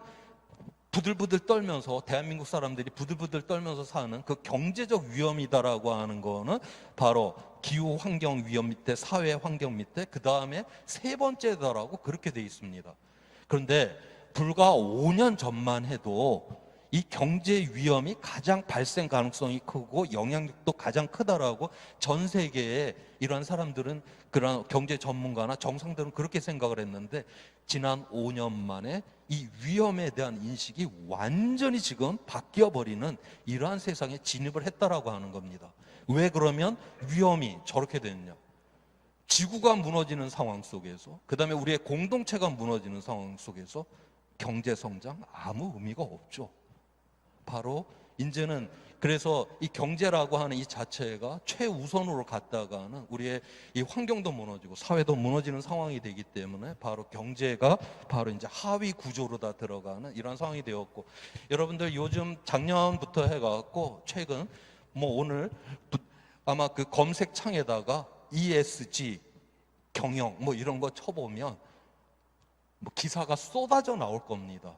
부들부들 떨면서, 대한민국 사람들이 부들부들 떨면서 사는 그 경제적 위험이다라고 하는 거는 바로 기후 환경 위험 밑에, 사회 환경 밑에, 그 다음에 세 번째다라고 그렇게 돼 있습니다. 그런데 불과 5년 전만 해도 이 경제 위험이 가장 발생 가능성이 크고 영향력도 가장 크다라고 전 세계에 이러한 사람들은, 그런 경제 전문가나 정상들은 그렇게 생각을 했는데, 지난 5년 만에 이 위험에 대한 인식이 완전히 지금 바뀌어버리는 이러한 세상에 진입을 했다라고 하는 겁니다. 왜 그러면 위험이 저렇게 됐냐? 지구가 무너지는 상황 속에서, 그 다음에 우리의 공동체가 무너지는 상황 속에서 경제 성장 아무 의미가 없죠. 바로 이제는 그래서 이 경제라고 하는 이 자체가 최우선으로 갔다가는 우리의 이 환경도 무너지고 사회도 무너지는 상황이 되기 때문에 바로 경제가 바로 이제 하위 구조로 다 들어가는 이런 상황이 되었고, 여러분들 요즘 작년부터 해갖고 최근 오늘 아마 그 검색창에다가 ESG 경영 이런 거 쳐보면 기사가 쏟아져 나올 겁니다.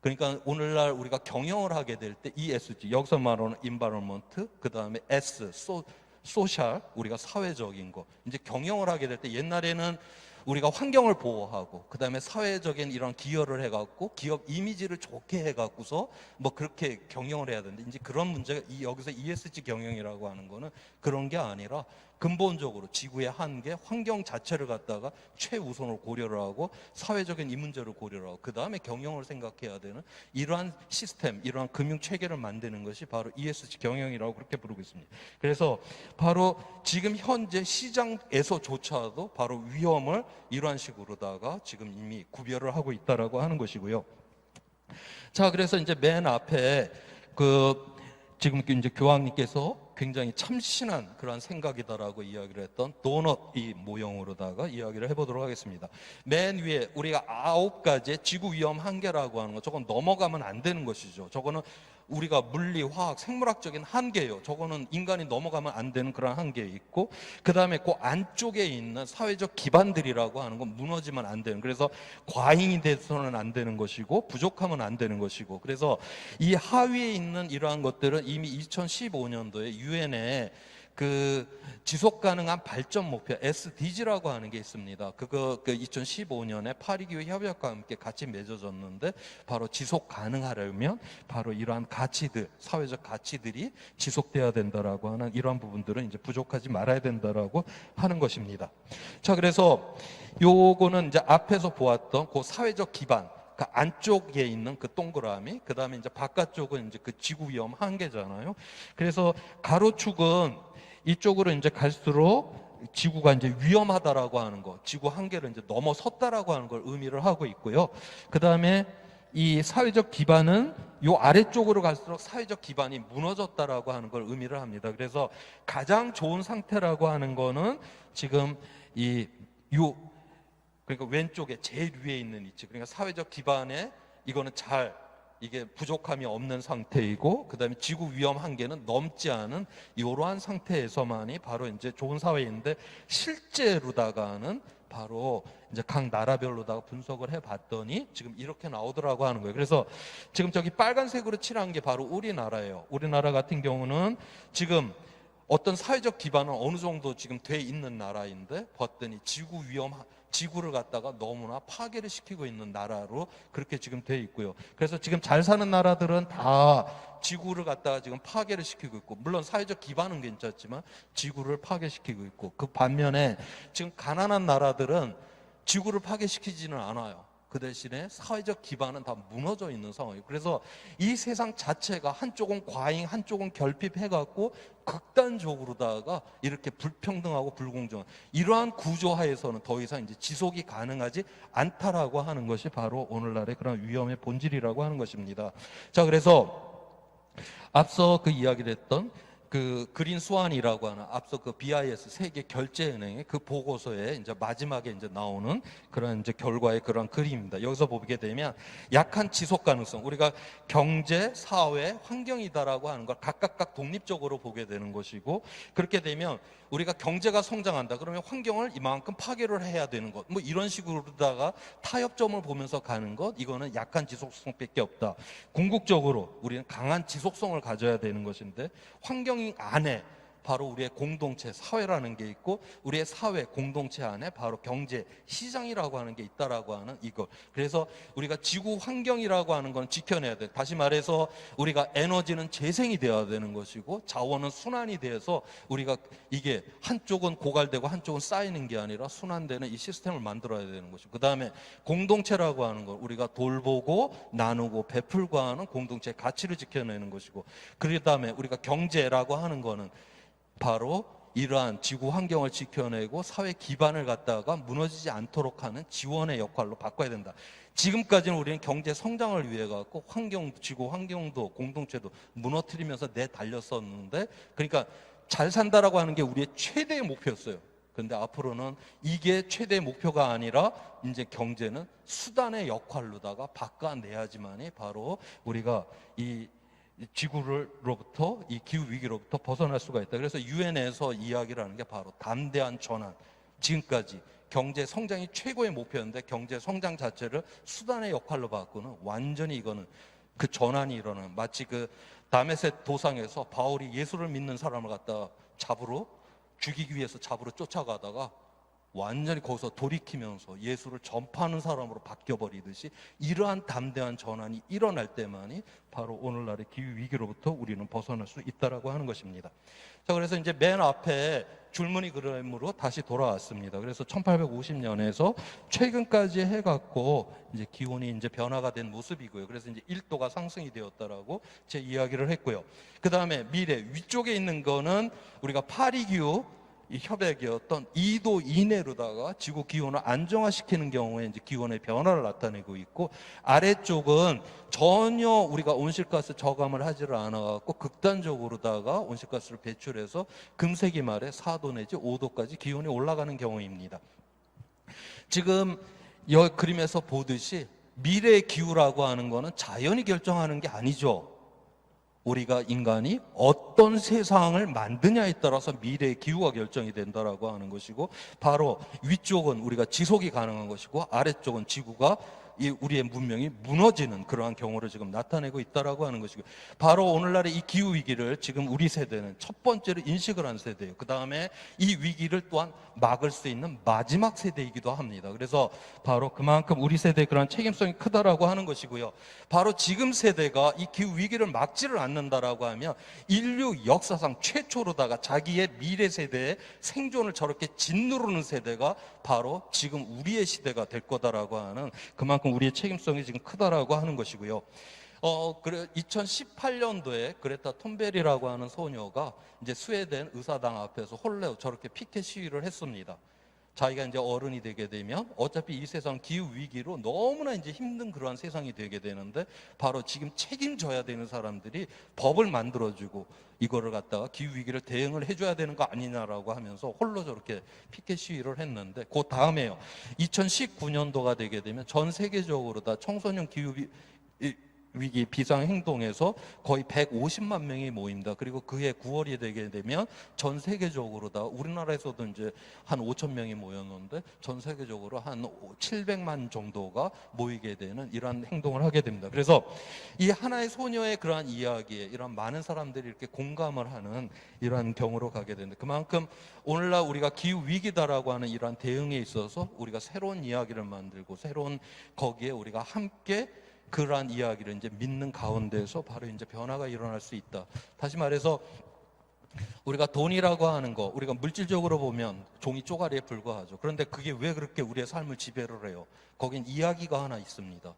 그러니까 오늘날 우리가 경영을 하게 될 때 ESG, 여기서 말하는 environment, 그 다음에 S, 소셜, 우리가 사회적인 거. 이제 경영을 하게 될 때 옛날에는 우리가 환경을 보호하고, 그 다음에 사회적인 이런 기여를 해갖고 기업 이미지를 좋게 해갖고서 그렇게 경영을 해야 되는데, 이제 그런 문제가 여기서 ESG 경영이라고 하는 거는 그런 게 아니라 근본적으로 지구의 한계, 환경 자체를 갖다가 최우선으로 고려를 하고 사회적인 이 문제를 고려를 하고 그 다음에 경영을 생각해야 되는 이러한 시스템, 이러한 금융 체계를 만드는 것이 바로 ESG 경영이라고 그렇게 부르고 있습니다. 그래서 바로 지금 현재 시장에서조차도 바로 위험을 이러한 식으로다가 지금 이미 구별을 하고 있다라고 하는 것이고요. 자, 그래서 이제 맨 앞에 지금 이제 교황님께서 굉장히 참신한 그러한 생각이다라고 이야기를 했던 도넛 이 모형으로다가 이야기를 해보도록 하겠습니다. 맨 위에 우리가 9가지의 지구 위험 한계라고 하는 거, 저건 넘어가면 안 되는 것이죠. 저거는 우리가 물리, 화학, 생물학적인 한계예요. 저거는 인간이 넘어가면 안 되는 그런 한계 있고, 그 다음에 그 안쪽에 있는 사회적 기반들이라고 하는 건 무너지면 안 되는, 그래서 과잉이 돼서는 안 되는 것이고 부족하면 안 되는 것이고, 그래서 이 하위에 있는 이러한 것들은 이미 2015년도에 유엔에 그 지속 가능한 발전 목표 SDG라고 하는 게 있습니다. 그거 2015년에 파리 기후 협약과 함께 같이 맺어졌는데, 바로 지속 가능하려면 바로 이러한 가치들, 사회적 가치들이 지속돼야 된다라고 하는 이러한 부분들은 이제 부족하지 말아야 된다라고 하는 것입니다. 자, 그래서 요거는 이제 앞에서 보았던 그 사회적 기반, 그 안쪽에 있는 그 동그라미, 그 다음에 이제 바깥쪽은 이제 그 지구 위험 한계잖아요. 그래서 가로축은 이쪽으로 이제 갈수록 지구가 이제 위험하다라고 하는 거, 지구 한계를 이제 넘어섰다라고 하는 걸 의미를 하고 있고요. 그 다음에 이 사회적 기반은 요 아래쪽으로 갈수록 사회적 기반이 무너졌다라고 하는 걸 의미를 합니다. 그래서 가장 좋은 상태라고 하는 거는 지금 그러니까 왼쪽에 제일 위에 있는 위치, 그러니까 사회적 기반에 이거는 이게 부족함이 없는 상태이고, 그 다음에 지구 위험 한계는 넘지 않은 이러한 상태에서만이 바로 이제 좋은 사회인데, 실제로다가는 바로 이제 각 나라별로다가 분석을 해봤더니 지금 이렇게 나오더라고 하는 거예요. 그래서 지금 저기 빨간색으로 칠한 게 바로 우리나라예요. 우리나라 같은 경우는 지금 어떤 사회적 기반은 어느 정도 지금 돼 있는 나라인데, 봤더니 지구를 갖다가 너무나 파괴를 시키고 있는 나라로 그렇게 지금 돼 있고요. 그래서 지금 잘 사는 나라들은 다 지구를 갖다가 지금 파괴를 시키고 있고, 물론 사회적 기반은 괜찮지만 지구를 파괴시키고 있고, 그 반면에 지금 가난한 나라들은 지구를 파괴시키지는 않아요. 그 대신에 사회적 기반은 다 무너져 있는 상황이에요. 그래서 이 세상 자체가 한쪽은 과잉, 한쪽은 결핍해갖고 극단적으로다가 이렇게 불평등하고 불공정한 이러한 구조하에서는 더 이상 이제 지속이 가능하지 않다라고 하는 것이 바로 오늘날의 그런 위험의 본질이라고 하는 것입니다. 자, 그래서 앞서 그 이야기를 했던 그 그린 스완이라고 하는 앞서 그 BIS 세계 결제은행의 그 보고서에 이제 마지막에 이제 나오는 그런 이제 결과의 그런 그림입니다. 여기서 보게 되면 약한 지속 가능성, 우리가 경제, 사회, 환경이다라고 하는 걸 각각 독립적으로 보게 되는 것이고, 그렇게 되면 우리가 경제가 성장한다 그러면 환경을 이만큼 파괴를 해야 되는 것, 뭐 이런 식으로다가 타협점을 보면서 가는 것, 이거는 약한 지속성밖에 없다. 궁극적으로 우리는 강한 지속성을 가져야 되는 것인데, 환경 안에 바로 우리의 공동체 사회라는 게 있고, 우리의 사회 공동체 안에 바로 경제 시장이라고 하는 게 있다라고 하는 이거. 그래서 우리가 지구 환경이라고 하는 건 지켜내야 돼. 다시 말해서 우리가 에너지는 재생이 되어야 되는 것이고, 자원은 순환이 돼서 우리가 이게 한쪽은 고갈되고 한쪽은 쌓이는 게 아니라 순환되는 이 시스템을 만들어야 되는 것이고, 그 다음에 공동체라고 하는 걸 우리가 돌보고 나누고 베풀고 하는 공동체 가치를 지켜내는 것이고, 그 다음에 우리가 경제라고 하는 거는 바로 이러한 지구 환경을 지켜내고 사회 기반을 갖다가 무너지지 않도록 하는 지원의 역할로 바꿔야 된다. 지금까지는 우리는 경제 성장을 위해 갖고 지구 환경도 공동체도 무너뜨리면서 내달렸었는데, 그러니까 잘 산다라고 하는 게 우리의 최대의 목표였어요. 그런데 앞으로는 이게 최대의 목표가 아니라 이제 경제는 수단의 역할로다가 바꿔내야지만이 바로 우리가 이 지구로부터 이 기후 위기로부터 벗어날 수가 있다. 그래서 유엔에서 이야기를 하는 게 바로 담대한 전환. 지금까지 경제 성장이 최고의 목표였는데 경제 성장 자체를 수단의 역할로 바꾸는, 완전히 이거는 그 전환이 일어나는, 마치 그 다메섹 도상에서 바울이 예수를 믿는 사람을 갖다 죽이기 위해서 잡으러 쫓아가다가 완전히 거기서 돌이키면서 예수를 전파하는 사람으로 바뀌어버리듯이, 이러한 담대한 전환이 일어날 때만이 바로 오늘날의 기후 위기로부터 우리는 벗어날 수 있다라고 하는 것입니다. 자, 그래서 이제 맨 앞에 줄무늬 그림으로 다시 돌아왔습니다. 그래서 1850년에서 최근까지 해갖고 이제 기온이 이제 변화가 된 모습이고요. 그래서 이제 1도가 상승이 되었다라고 제 이야기를 했고요. 그 다음에 미래 위쪽에 있는 거는 우리가 파리 기후 이 협약이었던 2도 이내로다가 지구 기온을 안정화시키는 경우에 이제 기온의 변화를 나타내고 있고, 아래쪽은 전혀 우리가 온실가스 저감을 하지를 않아갖고 극단적으로다가 온실가스를 배출해서 금세기 말에 4도 내지 5도까지 기온이 올라가는 경우입니다. 지금 이 그림에서 보듯이 미래의 기후라고 하는 거는 자연이 결정하는 게 아니죠. 우리가 인간이 어떤 세상을 만드냐에 따라서 미래의 기후가 결정이 된다라고 하는 것이고, 바로 위쪽은 우리가 지속이 가능한 것이고, 아래쪽은 지구가 이 우리의 문명이 무너지는 그러한 경우를 지금 나타내고 있다라고 하는 것이고, 바로 오늘날의 이 기후 위기를 지금 우리 세대는 첫 번째로 인식을 한 세대예요. 그 다음에 이 위기를 또한 막을 수 있는 마지막 세대이기도 합니다. 그래서 바로 그만큼 우리 세대의 그러한 책임성이 크다라고 하는 것이고요. 바로 지금 세대가 이 기후 위기를 막지를 않는다라고 하면 인류 역사상 최초로다가 자기의 미래 세대의 생존을 저렇게 짓누르는 세대가 바로 지금 우리의 시대가 될 거다라고 하는, 그만큼 우리의 책임성이 지금 크다라고 하는 것이고요. 그래 2018년도에 그레타 툰베리라고 하는 소녀가 이제 스웨덴 의사당 앞에서 홀레 저렇게 피켓 시위를 했습니다. 자기가 이제 어른이 되게 되면 어차피 이 세상 기후 위기로 너무나 이제 힘든 그러한 세상이 되게 되는데, 바로 지금 책임져야 되는 사람들이 법을 만들어주고 이거를 갖다가 기후 위기를 대응을 해줘야 되는 거 아니냐라고 하면서 홀로 저렇게 피켓 시위를 했는데, 그 다음에요 2019년도가 되게 되면 전 세계적으로 다 청소년 기후 위기 비상행동에서 거의 150만 명이 모입니다. 그리고 그해 9월이 되게 되면 전 세계적으로 다, 우리나라에서도 이제 한 5천 명이 모였는데 전 세계적으로 한 700만 정도가 모이게 되는 이러한 행동을 하게 됩니다. 그래서 이 하나의 소녀의 그러한 이야기에 이런 많은 사람들이 이렇게 공감을 하는 이러한 경우로 가게 되는데, 그만큼 오늘날 우리가 기후 위기다라고 하는 이러한 대응에 있어서 우리가 새로운 이야기를 만들고 새로운 거기에 우리가 함께 그러한 이야기를 이제 믿는 가운데서 바로 이제 변화가 일어날 수 있다. 다시 말해서 우리가 돈이라고 하는 거, 우리가 물질적으로 보면 종이 쪼가리에 불과하죠. 그런데 그게 왜 그렇게 우리의 삶을 지배를 해요? 거긴 이야기가 하나 있습니다.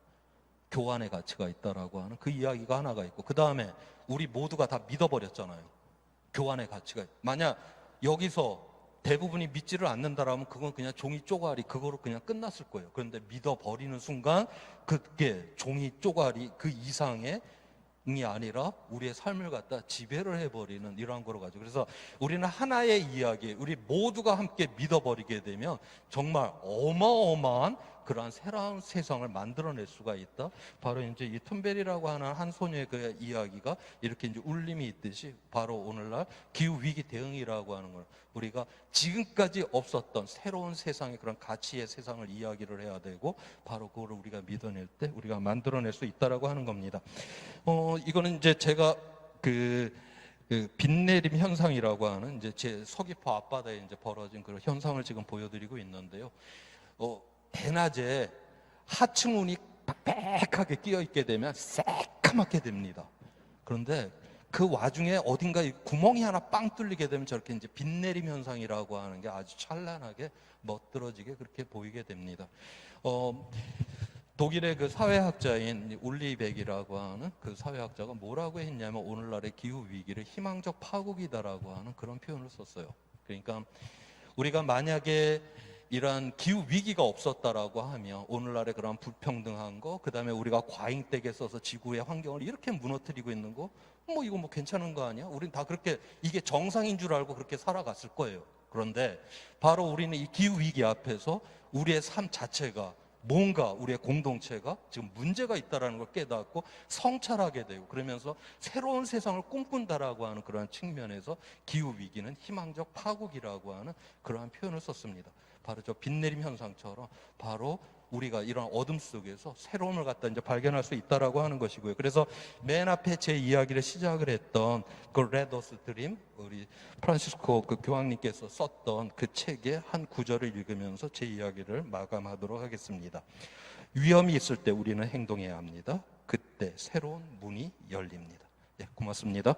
교환의 가치가 있다라고 하는 그 이야기가 하나가 있고, 그 다음에 우리 모두가 다 믿어버렸잖아요. 교환의 가치가. 만약 여기서 대부분이 믿지를 않는다라면 그건 그냥 종이 쪼가리 그거로 그냥 끝났을 거예요. 그런데 믿어버리는 순간 그게 종이 쪼가리 그 이상의 이 아니라 우리의 삶을 갖다 지배를 해버리는 이러한 거로 가지고, 그래서 우리는 하나의 이야기, 우리 모두가 함께 믿어버리게 되면 정말 어마어마한 그러한 새로운 세상을 만들어낼 수가 있다. 바로 이제 이 툰베리라고 하는 한 소녀의 그 이야기가 이렇게 이제 울림이 있듯이 바로 오늘날 기후 위기 대응이라고 하는 걸 우리가 지금까지 없었던 새로운 세상의 그런 가치의 세상을 이야기를 해야 되고, 바로 그거를 우리가 믿어낼 때 우리가 만들어낼 수 있다라고 하는 겁니다. 이거는 이제 제가 그 빛내림 현상이라고 하는 이제 제 서귀포 앞바다에 이제 벌어진 그런 현상을 지금 보여드리고 있는데요. 대낮에 하층운이 빽빽하게 끼어 있게 되면 새까맣게 됩니다. 그런데 그 와중에 어딘가 구멍이 하나 빵 뚫리게 되면 저렇게 이제 빛내림 현상이라고 하는 게 아주 찬란하게 멋들어지게 그렇게 보이게 됩니다. 독일의 그 사회학자인 울리백이라고 하는 그 사회학자가 뭐라고 했냐면 오늘날의 기후 위기를 희망적 파국이다라고 하는 그런 표현을 썼어요. 그러니까 우리가 만약에 이러한 기후 위기가 없었다라고 하면 오늘날의 그런 불평등한 거, 그 다음에 우리가 과잉되게 써서 지구의 환경을 이렇게 무너뜨리고 있는 거, 이거 뭐 괜찮은 거 아니야? 우린 다 그렇게 이게 정상인 줄 알고 그렇게 살아갔을 거예요. 그런데 바로 우리는 이 기후 위기 앞에서 우리의 삶 자체가 뭔가 우리의 공동체가 지금 문제가 있다는 걸 깨닫고 성찰하게 되고, 그러면서 새로운 세상을 꿈꾼다라고 하는 그러한 측면에서 기후 위기는 희망적 파국이라고 하는 그러한 표현을 썼습니다. 바로 저 빛내림 현상처럼 바로 우리가 이런 어둠 속에서 새로움을 갖다 이제 발견할 수 있다라고 하는 것이고요. 그래서 맨 앞에 제 이야기를 시작을 했던 그 레더스 드림, 우리 프란시스코 그 교황님께서 썼던 그 책의 한 구절을 읽으면서 제 이야기를 마감하도록 하겠습니다. 위험이 있을 때 우리는 행동해야 합니다. 그때 새로운 문이 열립니다. 네, 고맙습니다.